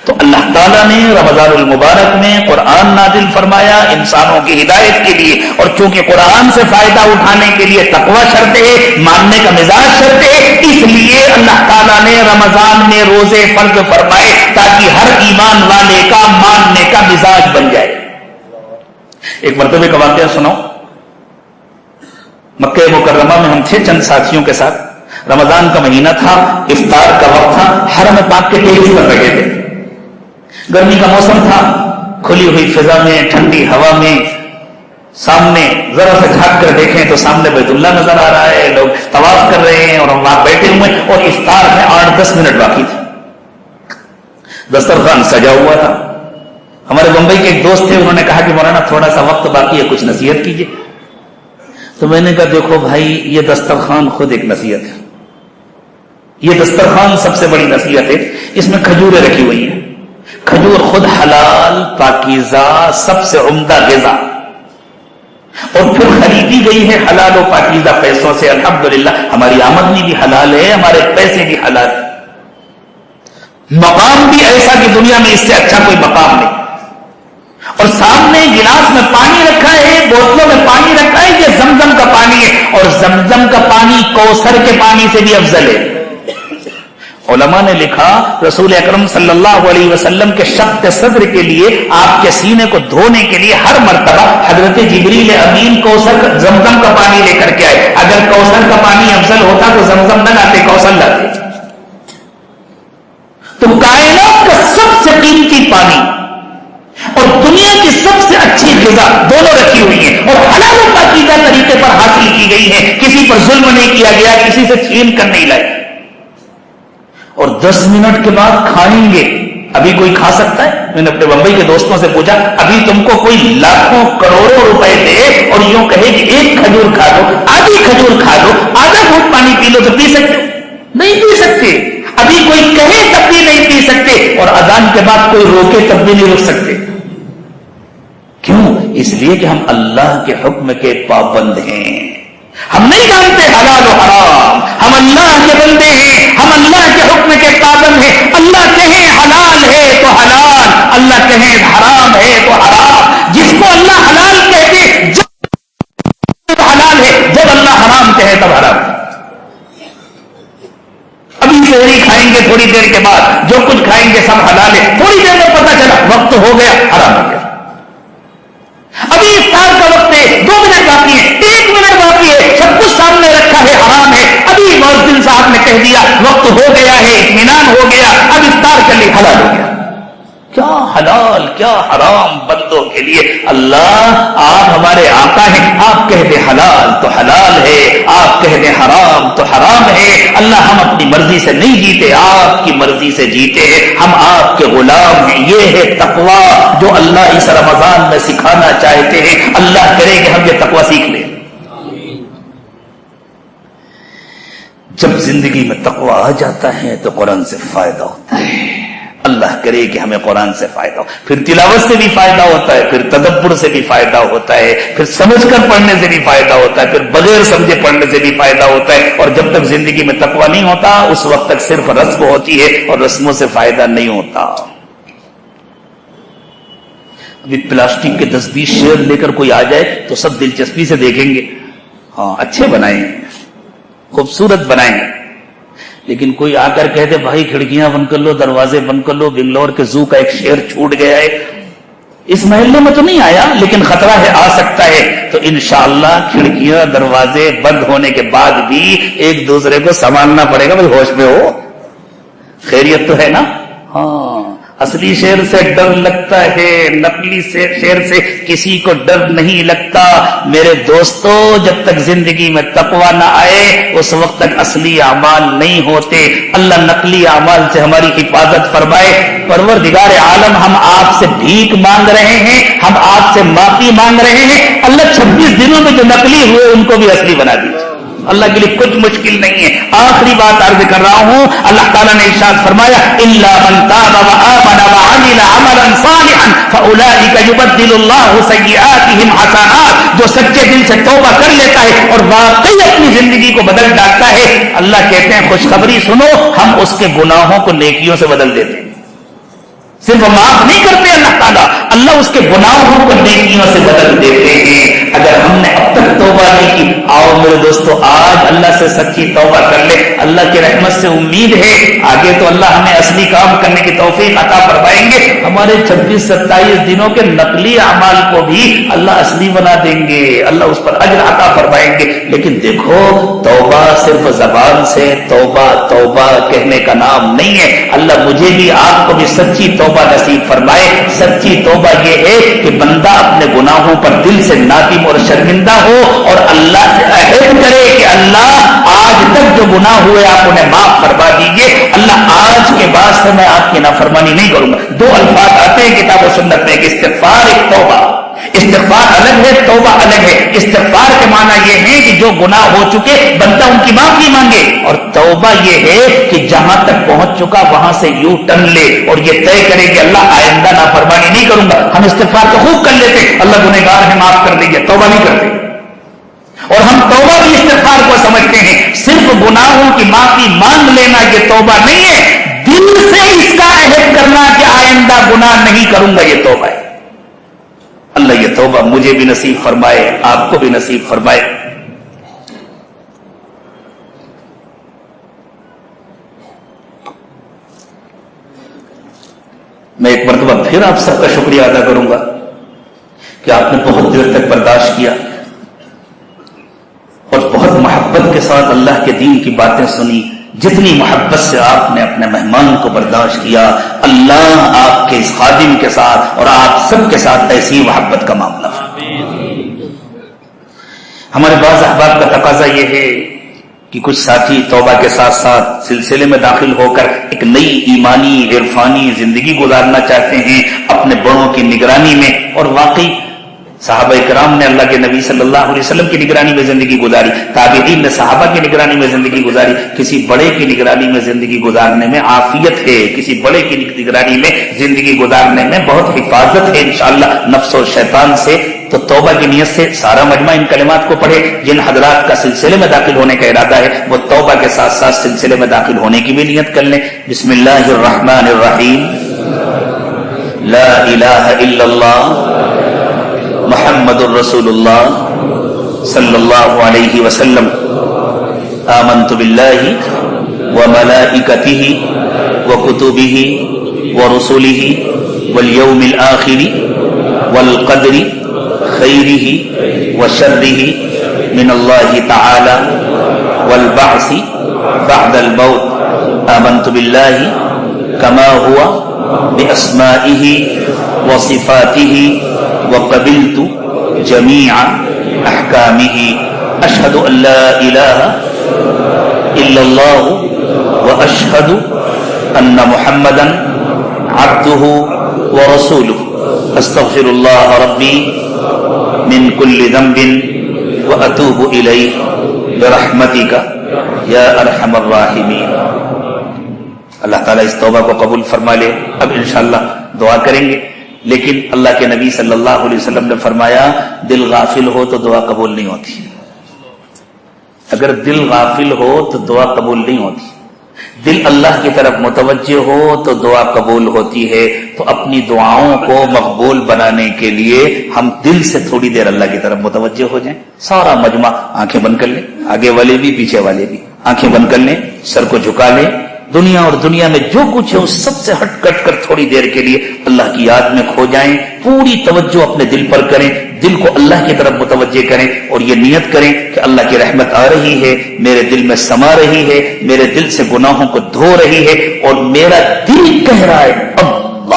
تو اللہ تعالیٰ نے رمضان المبارک میں قرآن نازل فرمایا انسانوں کی ہدایت کے لیے، اور چونکہ قرآن سے فائدہ اٹھانے کے لیے تقوی شرط ہے، ماننے کا مزاج شرط ہے، اس لیے اللہ تعالیٰ نے رمضان میں روزے فرض فرمائے تاکہ ہر ایمان والے کا ماننے کا مزاج بن جائے۔ ایک مرتبہ کا واقعہ سنو، مکہ مکرمہ میں ہم تھے چند ساتھیوں کے ساتھ، رمضان کا مہینہ تھا، افطار کا وقت تھا، حرم پاک کے ٹیلی کر رہے تھے، گرمی کا موسم تھا، کھلی ہوئی فضا میں ٹھنڈی ہوا میں سامنے ذرا سے جھانک کر دیکھیں تو سامنے بیت اللہ نظر آ رہا ہے، لوگ طواف کر رہے ہیں اور ہم وہاں بیٹھے ہوئے، اور افطار میں 8-10 منٹ باقی تھے، دسترخوان سجا ہوا تھا۔ ہمارے بمبئی کے ایک دوست تھے، انہوں نے کہا کہ مولانا تھوڑا سا وقت باقی ہے، کچھ نصیحت کیجیے۔ تو میں نے کہا دیکھو بھائی، یہ دسترخوان خود ایک نصیحت ہے، یہ دسترخوان سب سے بڑی نصیحت ہے، اس میں کھجوریں رکھی ہوئی ہیں، کھجور خود حلال پاکیزہ سب سے عمدہ غذا، اور پھر خریدی گئی ہے حلال و پاکیزہ پیسوں سے، الحمدللہ ہماری آمدنی بھی حلال ہے، ہمارے پیسے بھی حلال ہے، مقام بھی ایسا کہ دنیا میں اس سے اچھا کوئی مقام نہیں، اور سامنے گلاس میں پانی رکھا ہے، بوتلوں میں پانی رکھا ہے، یہ زمزم کا پانی ہے، اور زمزم کا پانی کوثر کے پانی سے بھی افضل ہے۔ علماء نے لکھا رسول اکرم صلی اللہ علیہ وسلم کے شق صدر کے لیے، آپ کے سینے کو دھونے کے لیے ہر مرتبہ حضرت جبریل امین کوثر زمزم کا پانی لے کر کے آئے، اگر کوثر کا پانی افضل ہوتا تو زمزم نہ لاتے، کوثر لاتے۔ تو کائنات کا سب سے قیمتی پانی اور دنیا کی سب سے اچھی غذا دونوں رکھی ہوئی ہیں، اور حلال و پاکیزہ طریقے پر حاصل کی گئی ہے، کسی پر ظلم نہیں کیا گیا، کسی سے چھین کر نہیں لائے، اور 10 منٹ کے بعد کھائیں گے۔ ابھی کوئی کھا سکتا ہے؟ میں نے اپنے بمبئی کے دوستوں سے پوچھا، ابھی تم کو کوئی لاکھوں کروڑوں روپے دے اور یوں کہے کہ ایک کھجور کھا لو، آدھی کھجور کھا لو، آدھا گھونٹ پانی پی لو، تو پی سکتے؟ نہیں پی سکتے۔ ابھی کوئی کہے تب بھی نہیں پی سکتے، اور اذان کے بعد کوئی روکے تب بھی نہیں رک سکتے۔ کیوں؟ اس لیے کہ ہم اللہ کے حکم کے پابند ہیں، ہم نہیں جانتے حلال و حرام، ہم اللہ کے بندے ہیں، ہم اللہ کے حکم کے پابند ہیں۔ اللہ کہے حلال ہے تو حلال، اللہ کہے حرام ہے تو حرام۔ جس کو اللہ حلال کہتے جب حلال ہے، جب اللہ حرام کہے تب حرام ہے۔ ابھی سحری کھائیں گے، تھوڑی دیر کے بعد جو کچھ کھائیں گے سب حلال ہے، تھوڑی دیر میں پتہ چلا وقت ہو گیا، حرام ہو گیا۔ ابھی افطار کا وقت ہے، 2 منٹ باقی ہے، 1 منٹ باقی ہے، سب کچھ سامنے رکھا ہے، حرام ہے، ابھی مؤذن صاحب نے کہہ دیا وقت ہو گیا ہے، اطمینان ہو گیا، اب افطار کر لی، حلال ہو گیا۔ کیا حلال کیا حرام بندوں کے لیے۔ اللہ آپ ہمارے آقا ہیں، آپ کہہ دیں حلال تو حلال ہے، آپ کہہ دیں حرام تو حرام ہے۔ اللہ ہم اپنی مرضی سے نہیں جیتے، آپ کی مرضی سے جیتے ہیں، ہم آپ کے غلام ہیں۔ یہ ہے تقوی جو اللہ اس رمضان میں سکھانا چاہتے ہیں۔ اللہ کرے کہ ہم یہ تقوی سیکھ لیں۔ جب زندگی میں تقوی آ جاتا ہے تو قرآن سے فائدہ ہوتا ہے۔ اللہ کرے کہ ہمیں قرآن سے فائدہ ہو، پھر تلاوت سے بھی فائدہ ہوتا ہے، پھر تدبر سے بھی فائدہ ہوتا ہے، پھر سمجھ کر پڑھنے سے بھی فائدہ ہوتا ہے، پھر بغیر سمجھے پڑھنے سے بھی فائدہ ہوتا ہے۔ اور جب تک زندگی میں تقوی نہیں ہوتا اس وقت تک صرف رسم ہوتی ہے اور رسموں سے فائدہ نہیں ہوتا۔ ابھی پلاسٹک کے 10-20 شعر لے کر کوئی آ جائے تو سب دلچسپی سے دیکھیں گے، ہاں اچھے بنائیں، خوبصورت بنائیں، لیکن کوئی آ کر کہتے بھائی کھڑکیاں بند کر لو، دروازے بند کر لو، بنگلور کے زو کا ایک شعر چھوٹ گیا ہے، اس محلے میں تو نہیں آیا لیکن خطرہ ہے آ سکتا ہے، تو انشاءاللہ کھڑکیاں دروازے بند ہونے کے بعد بھی ایک دوسرے کو سنبھالنا پڑے گا۔ بھائی ہوش میں ہو، خیریت تو ہے نا؟ ہاں اصلی شیر سے ڈر لگتا ہے، نقلی شیر سے کسی کو ڈر نہیں لگتا۔ میرے دوستو، جب تک زندگی میں تقویٰ نہ آئے اس وقت تک اصلی اعمال نہیں ہوتے۔ اللہ نقلی اعمال سے ہماری حفاظت فرمائے۔ پروردگار عالم، ہم آپ سے بھیک مانگ رہے ہیں، ہم آپ سے معافی مانگ رہے ہیں، اللہ 26 دنوں میں جو نقلی ہوئے ان کو بھی اصلی بنا دیجیے۔ اللہ کے لیے کچھ مشکل نہیں ہے۔ آخری بات عرض کر رہا ہوں، اللہ تعالیٰ نے ارشاد فرمایا الا من تاب وآمن وعمل عملا صالحا فاولئک یبدل اللہ سیئاتہم حسنات۔ جو سچے دل سے توبہ کر لیتا ہے اور واقعی اپنی زندگی کو بدل ڈالتا ہے، اللہ کہتے ہیں خوشخبری سنو، ہم اس کے گناہوں کو نیکیوں سے بدل دیتے ہیں۔ صرف معاف نہیں کرتے اللہ تعالیٰ، اللہ اس کے گناہوں کو نیکیوں سے بدل دیتے ہیں۔ اگر ہم نے اب تک توبہ نہیں کی، آؤ میرے دوستو آج اللہ سے سچی توبہ کر لے۔ اللہ کی رحمت سے امید ہے آگے تو اللہ ہمیں اصلی کام کرنے کی توفیق عطا فرمائیں گے۔ ہمارے 26-27 دنوں کے نقلی اعمال کو بھی اللہ اصلی بنا دیں گے، اللہ اس پر اجر عطا فرمائیں گے۔ لیکن دیکھو، توبہ صرف زبان سے توبہ توبہ کہنے کا نام نہیں ہے۔ اللہ مجھے بھی آپ کو بھی سچی توبہ نصیب فرمائے۔ سچی توبہ یہ ہے کہ بندہ اپنے گناہوں پر دل سے نادم اور شرمندہ ہو اور اللہ سے عہد کرے کہ اللہ آج تک جو گناہ ہوئے آپ انہیں معاف فرما دیجیے، اللہ آج کے بعد سے میں آپ کی نافرمانی نہیں کروں گا۔ دو الفاظ آتے ہیں کتاب و سنت میں، ایک استغفار، ایک توبہ۔ استغفار الگ ہے، توبہ الگ ہے۔ استغفار کے معنی یہ ہے کہ جو گناہ ہو چکے بندہ ان کی معافی مانگے، اور توبہ یہ ہے کہ جہاں تک پہنچ چکا وہاں سے یوں ٹن لے اور یہ طے کرے کہ اللہ آئندہ نافرمانی نہیں کروں گا۔ ہم استغفار تو خوب کر لیتے، اللہ گنہگار ہے معاف کر دیجیے، توبہ نہیں کرتے۔ اور ہم توبہ بھی استغفار کو سمجھتے ہیں، صرف گناہوں کی معافی مانگ لینا یہ توبہ نہیں ہے، دل سے اس کا عہد کرنا کہ آئندہ گناہ نہیں کروں گا، یہ توبہ ہے۔ اللہ یہ توبہ مجھے بھی نصیب فرمائے، آپ کو بھی نصیب فرمائے۔ میں ایک مرتبہ پھر آپ سب کا شکریہ ادا کروں گا کہ آپ نے بہت دیر تک برداشت کیا اور بہت محبت کے ساتھ اللہ کے دین کی باتیں سنی۔ جتنی محبت سے آپ نے اپنے مہمان کو برداشت کیا، اللہ آپ کے اس خادم کے ساتھ اور آپ سب کے ساتھ ایسی محبت کا معاملہ۔ ہمارے بعض احباب کا تقاضا یہ ہے کہ کچھ ساتھی توبہ کے ساتھ ساتھ سلسلے میں داخل ہو کر ایک نئی ایمانی عرفانی زندگی گزارنا چاہتے ہیں اپنے بڑوں کی نگرانی میں، اور واقعی صحابہ کرام نے اللہ کے نبی صلی اللہ علیہ وسلم کی نگرانی میں زندگی گزاری، تابعین نے صحابہ کی نگرانی میں زندگی گزاری۔ کسی بڑے کی نگرانی میں زندگی گزارنے میں عافیت ہے، کسی بڑے کی نگرانی میں زندگی گزارنے میں بہت حفاظت ہے انشاءاللہ نفس اور شیطان سے۔ تو توبہ کی نیت سے سارا مجمع ان کلمات کو پڑھے۔ جن حضرات کا سلسلے میں داخل ہونے کا ارادہ ہے وہ توبہ کے ساتھ ساتھ سلسلے میں داخل ہونے کی بھی نیت کر لیں۔ بسم اللہ الرحمن الرحیم، لا الہ الا اللہ محمد الرسول اللہ صلی اللہ علیہ وسلم، آمنت باللہ وملائکتہ وکتبہ ورسلہ والیوم الآخر والقدر خیرہ وشرہ من اللہ تعالی والبعث بعد الموت، آمنت باللہ کما ہوا باسمائہ وصفاتہ وقبلت جميع احکامہ، اشہد ان لا الہ الا اللہ واشہد ان محمدا عبدہ ورسولہ، استغفر اللہ ربی من کل ذنب واتوب الیہ برحمتک یا ارحم الراحمین۔ اللہ تعالیٰ اس توبہ کو قبول فرما لے۔ اب انشاءاللہ دعا کریں گے، لیکن اللہ کے نبی صلی اللہ علیہ وسلم نے فرمایا دل غافل ہو تو دعا قبول نہیں ہوتی۔ اگر دل غافل ہو تو دعا قبول نہیں ہوتی، دل اللہ کی طرف متوجہ ہو تو دعا قبول ہوتی ہے۔ تو اپنی دعاؤں کو مقبول بنانے کے لیے ہم دل سے تھوڑی دیر اللہ کی طرف متوجہ ہو جائیں۔ سارا مجمع آنکھیں بند کر لیں، آگے والے بھی پیچھے والے بھی آنکھیں بند کر لیں، سر کو جھکا لیں۔ دنیا اور دنیا میں جو کچھ ہے اس سب سے ہٹ کٹ کر تھوڑی دیر کے لیے اللہ کی یاد میں کھو جائیں، پوری توجہ اپنے دل پر کریں، دل کو اللہ کی طرف متوجہ کریں اور یہ نیت کریں کہ اللہ کی رحمت آ رہی ہے، میرے دل میں سما رہی ہے، میرے دل سے گناہوں کو دھو رہی ہے، اور میرا دل کہہ رہا ہے اللہ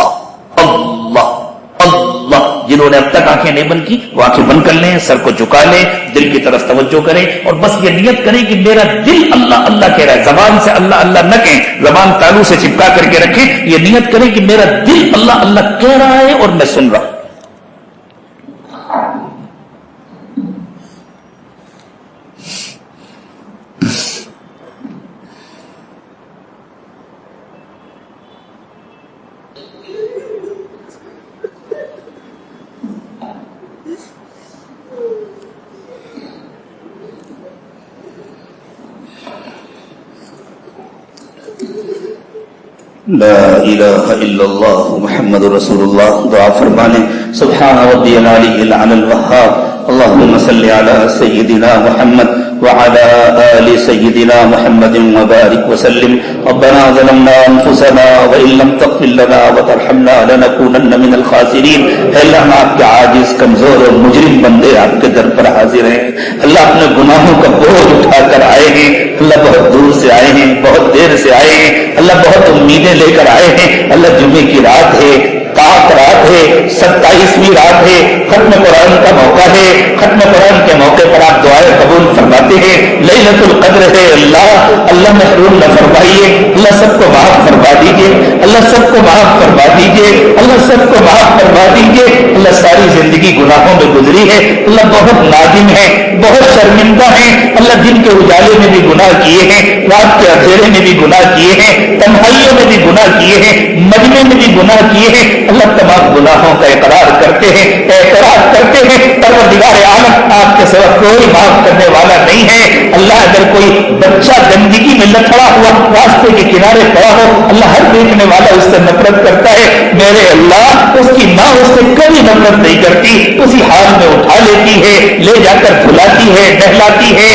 جنہوں نے اب تک آنکھیں نہیں بند کی وہ آنکھیں بند کر لیں، سر کو جھکا لیں، دل کی طرف توجہ کریں اور بس یہ نیت کریں کہ میرا دل اللہ اللہ کہہ رہا ہے، زبان سے اللہ اللہ نہ کہیں، زبان تالو سے چپکا کر کے رکھیں، یہ نیت کریں کہ میرا دل اللہ اللہ کہہ رہا ہے اور میں سن رہا ہوں۔ لا الہ الا اللہ محمد رسول اللہ۔ دعا فرمانے سبحان ربی العلی العلی الوہاب، اللہم صلی علی سیدنا محمد وعلى آل سيدنا محمد وبارك وسلم۔ ربنا ظلمنا انفسنا وان لم تغفر لنا وترحمنا لنكونن من الخاسرین۔ اے اللہ ہم آپ کے عاجز کمزور اور مجرم بندے آپ کے در پر حاضر ہیں۔ اللہ اپنے گناہوں کا بوجھ اٹھا کر آئے ہیں، اللہ بہت دور سے آئے ہیں، بہت دیر سے آئے ہیں، اللہ بہت امیدیں لے کر آئے ہیں۔ اللہ جمعے کی رات ہے، پاک رات ہے، 27ویں رات ہے، ختم قرآن کا موقع ہے، ختم قرآن کے موقع پر آپ دعائیں قبول فرماتے ہیں، لیلۃ القدر ہے۔ اللہ محروم نہ فرمائیے، اللہ سب کو معاف فرما دیجیے، اللہ سب کو معاف فرما دیجیے، اللہ سب کو معاف فرما دیجیے۔ اللہ ساری زندگی گناہوں میں گزری ہے، اللہ بہت نادم ہے، بہت شرمندہ ہے، اللہ دن کے اجالے میں بھی گناہ کیے ہیں، رات کے اندھیرے میں بھی گناہ کیے ہیں، تنہائیوں میں بھی گناہ کیے ہیں، مجمع میں بھی گناہ کیے ہیں۔ اللہ تمام گناہوں کا اقرار کرتے ہیں، اعتراف کرتے ہیں، پروردگار عالم آپ کے سوا کوئی معاف کرنے والا نہیں ہے۔ اللہ اگر کوئی بچہ گندگی میں لتڑا ہوا راستے کے کنارے پڑا ہو، اللہ ہر دیکھنے والا اس سے نفرت کرتا ہے، میرے اللہ اس کی ماں اس سے کبھی نفرت نہیں کرتی، اسی حال میں اٹھا لیتی ہے، لے جا کر دھلاتی ہے، نہلاتی ہے،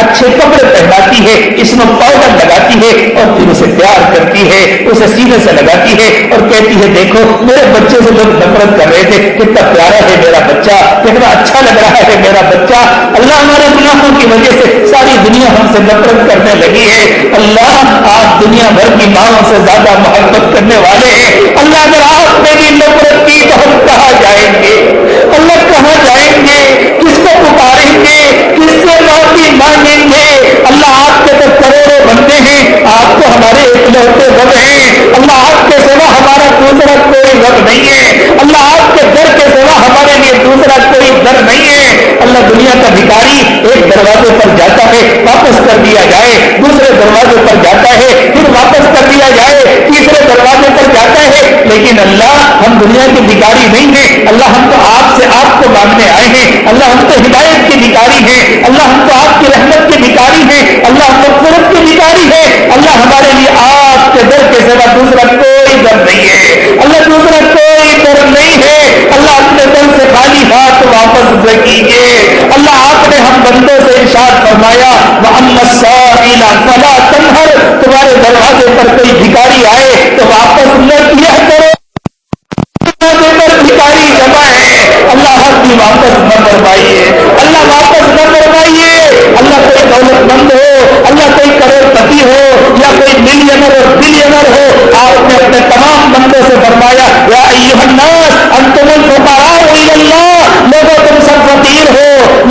اچھے کپڑے پہناتی ہے، اس میں پاؤڈر لگاتی ہے اور پھر اسے پیار کرتی ہے، اسے سینے سے لگاتی ہے اور کہتی ہے دیکھو میرے بچے سے لوگ نفرت کر رہے تھے، کتنا پیارا ہے میرا بچہ، کتنا اچھا لگ رہا ہے میرا بچہ۔ اللہ ہمارے گناہوں کی وجہ سے ساری دنیا ہم سے نفرت کرنے لگی ہے۔ اللہ آپ دنیا بھر کی ماؤں سے زیادہ محبت کرنے والے ہیں۔ اللہ اگر آپ نے بھی نفرت کی تو ہم کہاں جائیں گے؟ اللہ کہاں جائیں گے؟ کس کو پکاریں گے؟ کس سے معافی مانگیں گے؟ اللہ آپ کے تو کروڑوں بندے ہیں، آپ تو ہمارے اکلوتے رب ہیں۔ اللہ آپ کے سوا ہمارا دوسرا کوئی رب نہیں ہے، اللہ آپ کے در کے سوا ہمارے لیے دوسرا کوئی در نہیں ہے۔ اللہ دنیا کا بھکاری ایک دروازے پر جاتا ہے واپس کر دیا جائے، دوسرے دروازے پر جاتا ہے پھر واپس کر دیا جائے، تیسرے دروازے پر جاتا ہے، لیکن اللہ ہم دنیا کے بھکاری نہیں ہیں۔ اللہ ہم تو آپ سے آپ کو مانگنے آئے ہیں، اللہ ہم تو ہدایت کے بھکاری ہیں، اللہ ہم تو آپ کی رحمت کے بھکاری ہیں، اللہ ہم مغفرت کے بھکاری ہیں۔ اللہ ہمارے لیے آپ کے در کے سوا دوسرا کوئی در نہیں ہے، اللہ دوسرا کوئی در نہیں ہے۔ اللہ اپنے در سے خالی ہاتھ واپس نہ کیجیے۔ اللہ آپ نے ہم بندوں سے ارشاد فرمایا وَأَمَّا السَّائِلَ فَلَا تَنْهَرْ، تمہارے دروازے پر کوئی بھکاری آئے تو واپس نہ کیا کرو، بھکاری جمع ہے، اللہ حق کی واپس نہ فرمائیے، اللہ واپس نہ فرمائیے۔ اللہ کوئی دولت مند ہو، اللہ کوئی کروڑ پتی ہو یا کوئی ملینر اور بلینر ہو، آپ نے اپنے تمام بندوں سے فرمایا یا ایھا الناس انتم الفقراء الی اللہ، لوگوں تم سب فقیر ہو،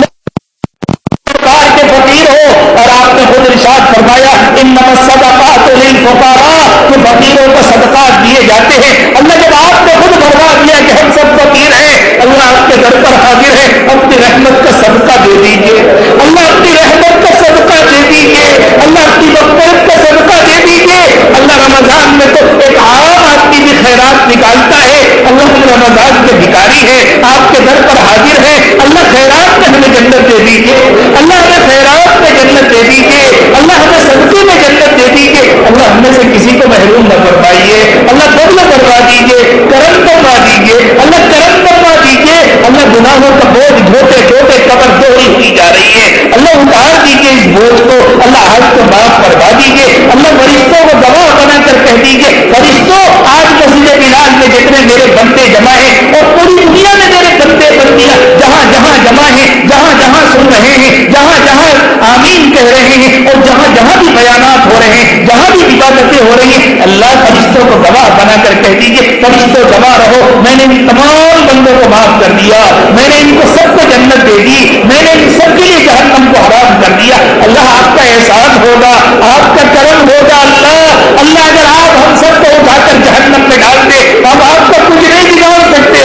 کے فقیر ہو، اور آپ نے خود ارشاد فرمایا انما الصدقات للفقراء، کہ فقیروں کو صدقات دیے جاتے ہیں۔ اللہ جب آپ نے خود فرما دیا کہ ہم سب فقیر ہیں، اللہ آپ کے در پر حاضر ہے، اپنی رحمت کا صدقہ دے دیجیے، اللہ اپنی رحمت کا صدقہ دے دیجیے، اللہ اپنی مغفرت کا صدقہ دے دیجیے۔ اللہ رمضان میں تو ایک عام آدمی بھی خیرات نکالتا ہے، اللہ ہم رمضان کے بھکاری ہے، آپ کے در پر حاضر ہے، اللہ خیرات میں ہمیں جنت دے دیجیے، اللہ ہمیں خیرات میں جنت دے دیجیے، اللہ ہمیں صدقے میں جنت دے دیجیے، اللہ ہم میں سے کسی کو محروم نہ فرمائیے، اللہ فضل کروا دیجیے، کرم کروا دیجیے، اللہ کرم کروا دیجیے۔ اللہ گناہوں کا بوجھ ڈھوتے ڈھوتے قبر دوڑی ہوئی جا رہی ہے، اللہ اتار دیجیے اس بوجھ کو، اللہ حج کو معاف کروا دیجیے، اللہ فرشتوں کو گواہ بنا کر کہہ دیجیے فرشتوں آج مسجد بلال میں جتنے میرے بندے جمع ہیں اور پوری دنیا میں میرے بندے بندیاں جہاں جہاں جمع ہیں، جہاں جہاں سن رہے ہیں، جہاں جہاں آمین کہہ رہے ہیں اور جہاں جہاں بھی بیانات ہو رہے ہیں، یہاں بھی عبادتیں ہو رہی ہیں. اللہ فرشتوں کو گواہ بنا کر کہہ دیجیے فرشتوں گواہ رہو میں نے ان تمام بندوں کو معاف کر دیا, میں نے ان کو سب کو جنت دے دی, میں نے ان سب کے لیے جہنم کو حرام کر دیا. اللہ آپ کا احسان ہوگا, آپ کا کرم ہوگا. اللہ اگر آپ ہم سب کو اٹھا کر جہنم میں ڈال دے ہم آپ کا کچھ نہیں بگاڑ سکتے.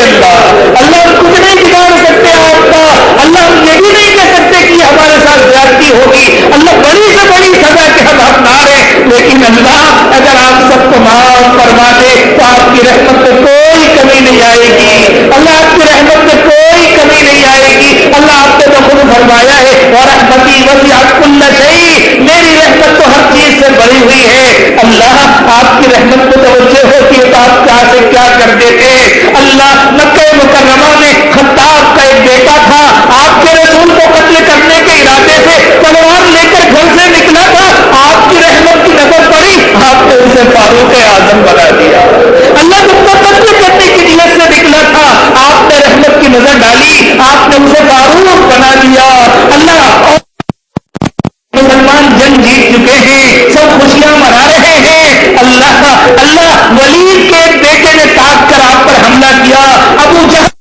اللہ ہم کچھ نہیں بگاڑ سکتے آپ کا. اللہ ہم یہ بھی نہیں کہہ سکتے کہ ہمارے ساتھ زیادتی ہوگی. اللہ بڑی سے بڑی سزا کے ہم حقدار ہیں, لیکن اللہ اگر آپ سب کو معاف فرما دے تو آپ کی رحمت میں کوئی کمی نہیں آئے گی. اللہ آپ کی رحمت میں کوئی کمی نہیں آئے گی. اللہ آپ نے تو خود فرمایا ہے اور رحمتی وسعت کل شیء, میری رحمت تو ہر چیز سے بڑی ہوئی ہے. اللہ آپ کی رحمت کو توجہ ہوتی ہے تو آپ کیا سے کیا کر دیتے. اللہ مکہ مکرمہ میں خطاب کا ایک بیٹا تھا, آپ کے رسول کو قتل کرنے کے ارادے سے تلوار لے کر گھر سے نکلا تھا, آپ کی رحمت کی نظر پڑی, آپ نے اسے فاروق اعظم بنا دیا. اللہ جب کو قتل کرنے کی نیت سے نکلا تھا, آپ نے رحمت کی نظر ڈالی, آپ نے اسے فاروق بنا دیا. اللہ مسلمان جنگ جیت چکے ہیں, سب خوشیاں منا رہے ہیں. اللہ ولید کے بیٹے نے تاک کر آپ پر حملہ کیا, ابو جہل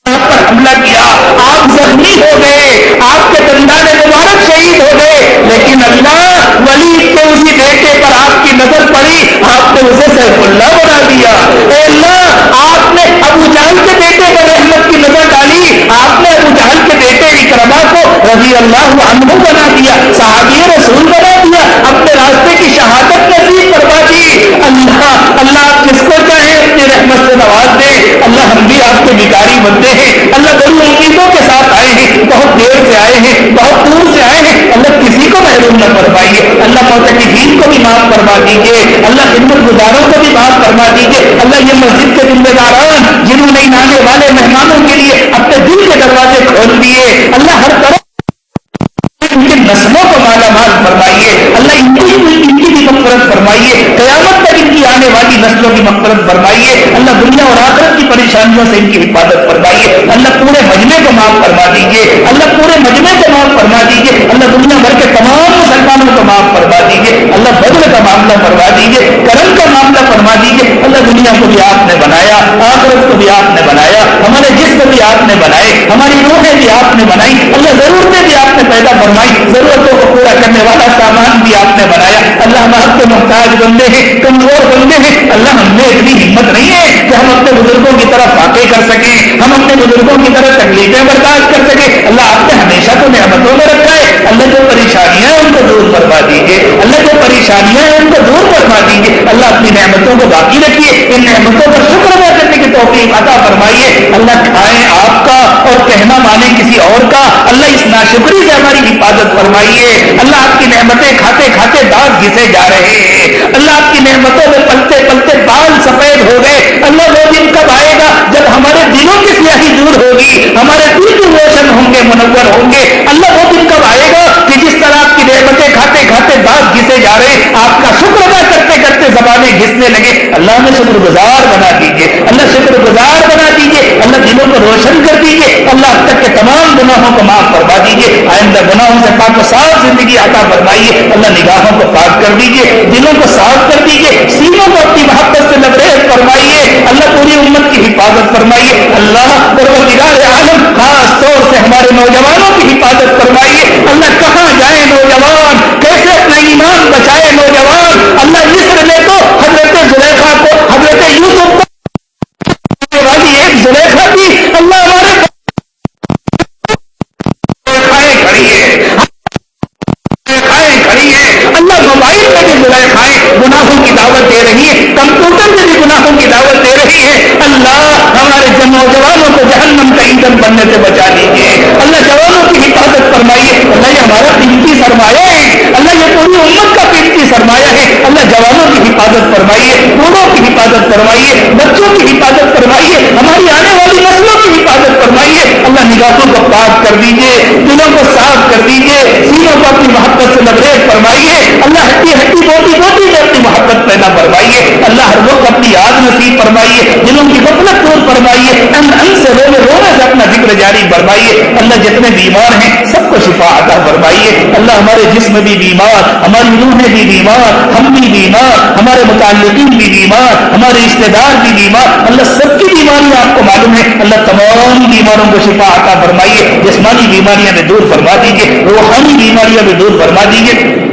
آپ پر حملہ کیا, آپ زخمی ہو گئے, آپ کے دندان مبارک شہید ہو گئے, لیکن اللہ ولید کے اسی بیٹے پر آپ کی نظر پڑی, آپ نے اسے سیف اللہ بنا دیا. اے اللہ آپ نے ابو جہل کے بیٹے پر رحمت کی نظر ڈالی, آپ نے ابو جہل کے بیٹے اکرمہ کو رضی اللہ عنہ بنا دیا, صحابی رسول بنا دیا, اپنے راستے کی شہادت نصیب فرما دی. اللہ آپ جس کو چاہے اپنی رحمت سے نواز دے. اللہ ہم بھی آپ کے بھکاری بنتے ہیں. اللہ بڑی امیدوں کے ساتھ آئے ہیں, بہت دیر سے آئے ہیں, بہت دور سے آئے ہیں. اللہ کسی کو محروم نہ فرمائیے. اللہ معتکفین کو بھی معاف فرما دیجیے. اللہ خدمت گزاروں کو بھی معاف فرما دیجیے. اللہ یہ مسجد کے ذمہ داران جنہوں نے آنے والے مہمانوں کے لیے اپنے دل کے دروازے کھول دیے, اللہ ہر طرف ان کی نسلوں کو مالا مال فرمائیے. اللہ ان کی بھی مغفرت فرمائیے, قیامت تک ان کی آنے والی نسلوں کی مغفرت فرمائیے. اللہ دنیا اور آخرت کی پریشانیوں سے ان کی حفاظت فرمائیے. اللہ پورے مجمع کو معاف فرما دیجیے. اللہ پورے مجمع کو معاف فرما دیجیے. اللہ دنیا بھر کے تمام مسلمانوں کو معاف فرما دیجیے. اللہ بدل کا معاملہ فرما دیجیے, کرم کا معاملہ فرما دیجیے. اللہ دنیا کو بھی آپ نے بنایا, آخرت کو بھی آپ نے بنایا, ہمارے جسم بھی آپ نے بنائے, ہماری روحیں بھی آپ نے بنائی. اللہ ضرورتیں بھی آپ نے پیدا فرمائی, ضرورتوں کو پورا کرنے والا سامان بھی آپ نے بنایا. اللہ ہم آپ کے محتاج بندے ہیں, کمزور بندے ہیں. اللہ ہم نے اتنی ہمت نہیں ہے کہ ہم اپنے بزرگوں کی طرف واقع کر سکیں, ہم اپنے بزرگوں کی طرف تکلیفیں برداشت کر سکیں. اللہ آپ نے ہمیشہ تو نعمتوں میں رکھا ہے. اللہ جو پریشانیاں ہیں ان کو دور فرما دیجیے. اللہ جو پریشانیاں ہیں ان کو دور فرما دیجیے. اللہ اپنی نعمتوں کو باقی رکھیے, ان نعمتوں پر شکر ادا کرنے کی توفیق عطا فرمائیے. اللہ کھائیں آپ کا اور کہنا مانیں کسی اور کا. اللہ اس ناشکری سے ہماری حفاظت فرمائیے. اللہ آپ کی نعمتیں کھاتے کھاتے دانت گھسے جا رہے ہیں. اللہ آپ کی نعمتوں میں پلتے پلتے بال سفید ہو گئے. اللہ وہ دن کب آئے گا جب ہمارے دلوں کی سیاہی دور ہوگی, ہمارے دل کی روشن ہوں گے, منور ہوں گے. اللہ وہ دن کب آئے گا کہ جس طرح آپ کی نعمتیں کھاتے کھاتے دانت گھسے جا رہے, آپ کا شکر ادا کرتے کرتے زبانیں گھسنے لگے. اللہ ہمیں شکر گزار بنا دیجیے. اللہ شکر گزار بنا دیجیے. اللہ دلوں کو روشن کر دیجیے. اللہ اب تک کے تمام گناہوں کو معاف فرما دیجیے. آئندہ گناہوں سے پاک و صاف زندگی عطا فرمائیے. اللہ نگاہوں کو پاک کر دیجیے, دلوں کو صاف کر دیجیے, سینوں کو اپنی محبت سے لبریز فرمائیے. اللہ پوری امت کی حفاظت فرمائیے. اللہ پروردگار عالم خاص طور سے ہمارے نوجوانوں کی حفاظت فرمائیے. اللہ کہاں جائیں نوجوان, کیسے اپنا ایمان بچائے نوجوان. اللہ مصر میں تو حضرت زلیخا کو, حضرت یوسف کو والی ایک زلیخا تھی. اللہ ہمارے اللہ موبائل میں بھی زلیخائیں گناہوں کی دعوت دے رہی ہے, کمپیوٹر میں بھی گناہوں کی دعوت دے رہی ہے. اللہ ہمارے نوجوانوں کو جہنم کا ایندھن بننے سے بچا لیجیے. اللہ جوانوں کی حفاظت فرمائیے. اللہ یہ ہمارا قیمتی سرمایہ ہے. اللہ یہ پوری امت کا قیمتی سرمایہ ہے. اللہ جوانوں کی حفاظت فرمائیے, بوڑھوں کی حفاظت فرمائیے, بچوں کی حفاظت فرمائیے, ہماری آنے والی نسلوں کی حفاظت فرمائیے. اللہ نگاہوں کو پاک کر دیجیے, دلوں کو صاف کر دیجیے, سینوں کو اپنی محبت سے لبریز فرمائیے. اللہ ہڈی ہڈی بوٹی بوٹی میں اپنی محبت پیدا فرمائیے اللہ، ہر وقت اپنی یاد نصیب فرمائیے، دلوں کی غفلت دور فرمائیے، ان سے رونے سے اپنا ذکر جاری فرمائیے اللہ، جتنے بیمار ہیں سب کو شفا عطا فرمائیے اللہ، ہمارے جسم بھی بیمار، ہماری روحیں بھی بیمار، ہم بھی بیمار، ہمارے متعلقین بھی بیمار، ہمارے رشتے دار بھی بیمار اللہ، سب کی بیماریاں آپ کو معلوم ہے اللہ، تمام بیماروں کو شفا عطا فرمائیے، جسمانی بیماریاں بھی دور فرما دیجیے، روحانی بیماریاں بھی دور فرما دیجیے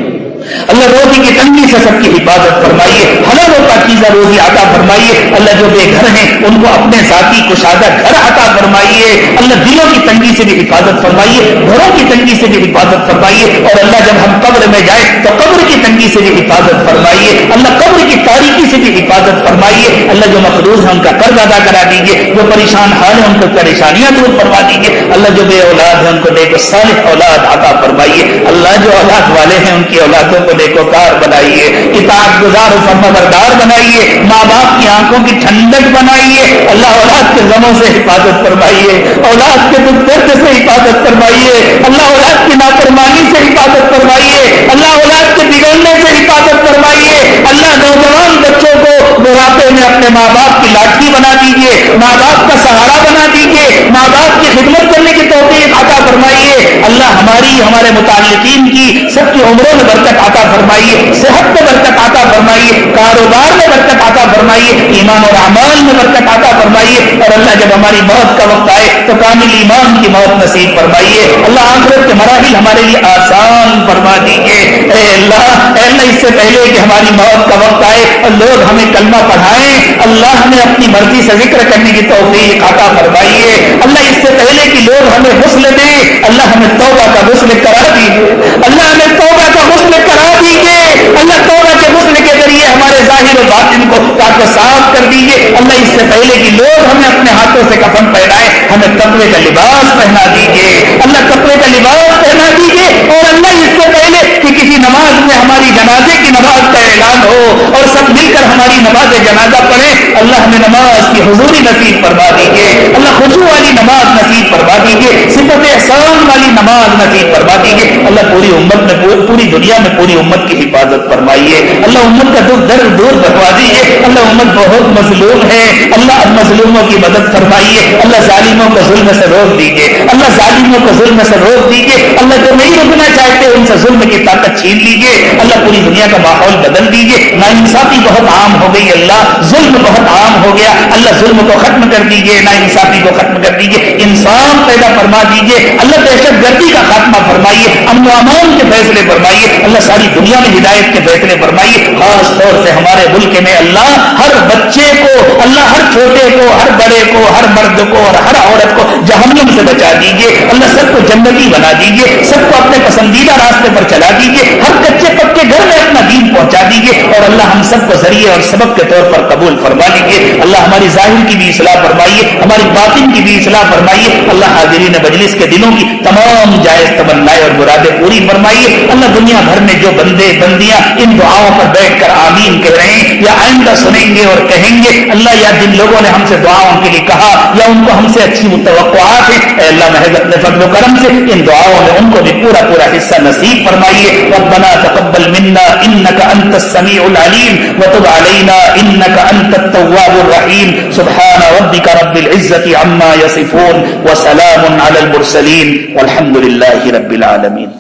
اللہ، روزی کی تنگی سے سب کی حفاظت فرمائیے، حلال و پاکیزہ روزی عطا فرمائیے اللہ، جو بے گھر ہیں ان کو اپنے ذاتی کشادہ گھر عطا فرمائیے اللہ، دلوں کی تنگی سے بھی حفاظت فرمائیے، گھروں کی تنگی سے بھی حفاظت فرمائیے، اور اللہ جب ہم قبر میں جائیں تو قبر کی تنگی سے بھی حفاظت فرمائیے اللہ، قبر کی تاریکی سے بھی حفاظت فرمائیے اللہ، جو مقروض ہیں ان کا قرض ادا کرا دیجیے، جو پریشان حال ہیں ان کو پریشانیاں دور فرما دیجیے اللہ، جو بے اولاد ہیں ان کو نیک و صالح اولاد عطا فرمائیے اللہ، جو اولاد والے ہیں ان کی اولادوں کو نیکوکار بنائیے، اطاعت گزار و فرمانبردار بنائیے، ماں باپ کی آنکھوں کی ٹھنڈک بنائیے اللہ، اولاد کے غموں سے حفاظت فرمائیے، اولاد کے دکھ درد سے حفاظت فرمائیے اللہ، اولاد کی نافرمانی سے حفاظت فرمائیے اللہ، اولاد کے بگڑنے سے حفاظت فرمائیے اللہ، نوجوان بچوں کو بڑھاپے میں اپنے ماں باپ کی لاٹھی بنا دیجیے، ماں باپ کا سہارا بنا دیجیے، ماں باپ کی خدمت کرنے کی توفیق عطا فرمائیے اللہ، ہمارے متعلقین کی سب کی عمروں میں برکت عطا فرمائیے، صحت میں برکت عطا فرمائیے، کاروبار میں برکت عطا فرمائیے، ایمان اور اعمال میں برکت عطا فرمائیے، اور اللہ جب ہماری موت کا وقت آئے تو کامل ایمان کی موت نصیب فرمائیے اللہ، آخرت کے مراحل ہمارے لیے آسان فرما دیجیے اے اللہ اس سے پہلے کہ ہماری موت کا وقت آئے اور لوگ ہمیں کلمہ پڑھائیں اللہ، ہمیں اپنی مرضی سے ذکر کرنے کی توفیق عطا فرمائیے اللہ، اس سے پہلے کہ لوگ ہمیں غسل دیں اللہ، ہمیں توبہ کا غسل کرا دیجیے اللہ، ہمیں توبہ کا غسل کرا دیجیے اللہ، توبہ کے غسل کے ذریعے ہمارے ظاہر و باطن کو پاک و صاف کر دیجیے اللہ، اس سے پہلے کہ لوگ ہمیں اپنے ہاتھوں سے کفن پہنائیں ہمیں تقوی کا لباس پہنا دیجیے اللہ، تقوی کا لباس پہنا دیجیے، اور اللہ اس سے پہلے کہ کسی نماز میں ہماری جنازے کی نماز کا اعلان ہو اور سب مل کر ہماری نماز جنازہ پڑھے اللہ، ہمیں نماز کی حضوری نصیب فرما دیجیے اللہ، خشوع والی نماز نصیب فرما دیجیے، صفت احسان والی نماز نصیب فرما دیجیے اللہ، پوری امت میں پوری دنیا میں پوری امت کی حفاظت فرمائیے اللہ، امت کا دکھ درد دور کروا دیجیے اللہ، امت بہت مظلوم ہے اللہ، مظلوموں کی مدد فرمائیے اللہ، ظالموں کو ظلم سے روک دیجیے اللہ، ظالموں کو ظلم سے روک دیجیے اللہ، جو نہیں رکنا چاہتے ان سے ظلم کی طاقت چھین لیجیے اللہ، پوری دنیا کا ماحول بدل دیجیے، ناانصافی بہت عام ہو گئی اللہ، ظلم بہت عام ہو گیا اللہ، ظلم کو ختم کر دیجیے، ناانصافی کو ختم کر دیجیے، انصاف پیدا فرما دیجیے اللہ، دہشت گردی کا خاتمہ فرمائیے، امن و امان کے فیصلے فرمائیے اللہ، ساری دنیا میں ہدایت کے فیصلے فرمائیے، خاص طور سے ہمارے ملک میں اللہ، ہر بچے کو اللہ، ہر چھوٹے کو، ہر بڑے کو، ہر مرد کو اور ہر عورت کو جہنم سے بچا دیجیے اللہ، سب کو جنتی بنا دیجیے، سب کو اپنے پسندیدہ راستے پر چلا دیجیے، ہر کچے پکے گھر میں اپنا دین پہنچا دیجیے، اور اللہ ہم سب کو ذریعے اور سبب کے طور پر قبول فرما لیجیے اللہ، ہماری ظاہر کی بھی اصلاح فرمائیے، ہماری باطن کی بھی اصلاح فرمائیے اللہ، حاضرین مجلس کے دلوں کی تمام جائز تمنائیں اور مرادیں پوری فرمائیے اللہ، دنیا بھر میں جو بندے بندیاں ان دعاؤں پر بیٹھ کر آمین کہہ رہے ہیں یا آئندہ سنیں گے اور کہیں گے اللہ، یا جن لوگوں نے ہم سے دعاؤں کے لیے کہا یا ان کو ہم سے اچھی توقعات ہیں اے اللہ، محض اپنے فضل و کرم سے ان دعاؤں میں ان کو بھی پورا حصہ نصیب فرمائیے ربنا تقبل منا انك انت السميع العليم وتب علينا انك انت التواب الرحيم سبحان ربك رب العزة عما يصفون وسلام على المرسلين والحمد لله رب العالمين.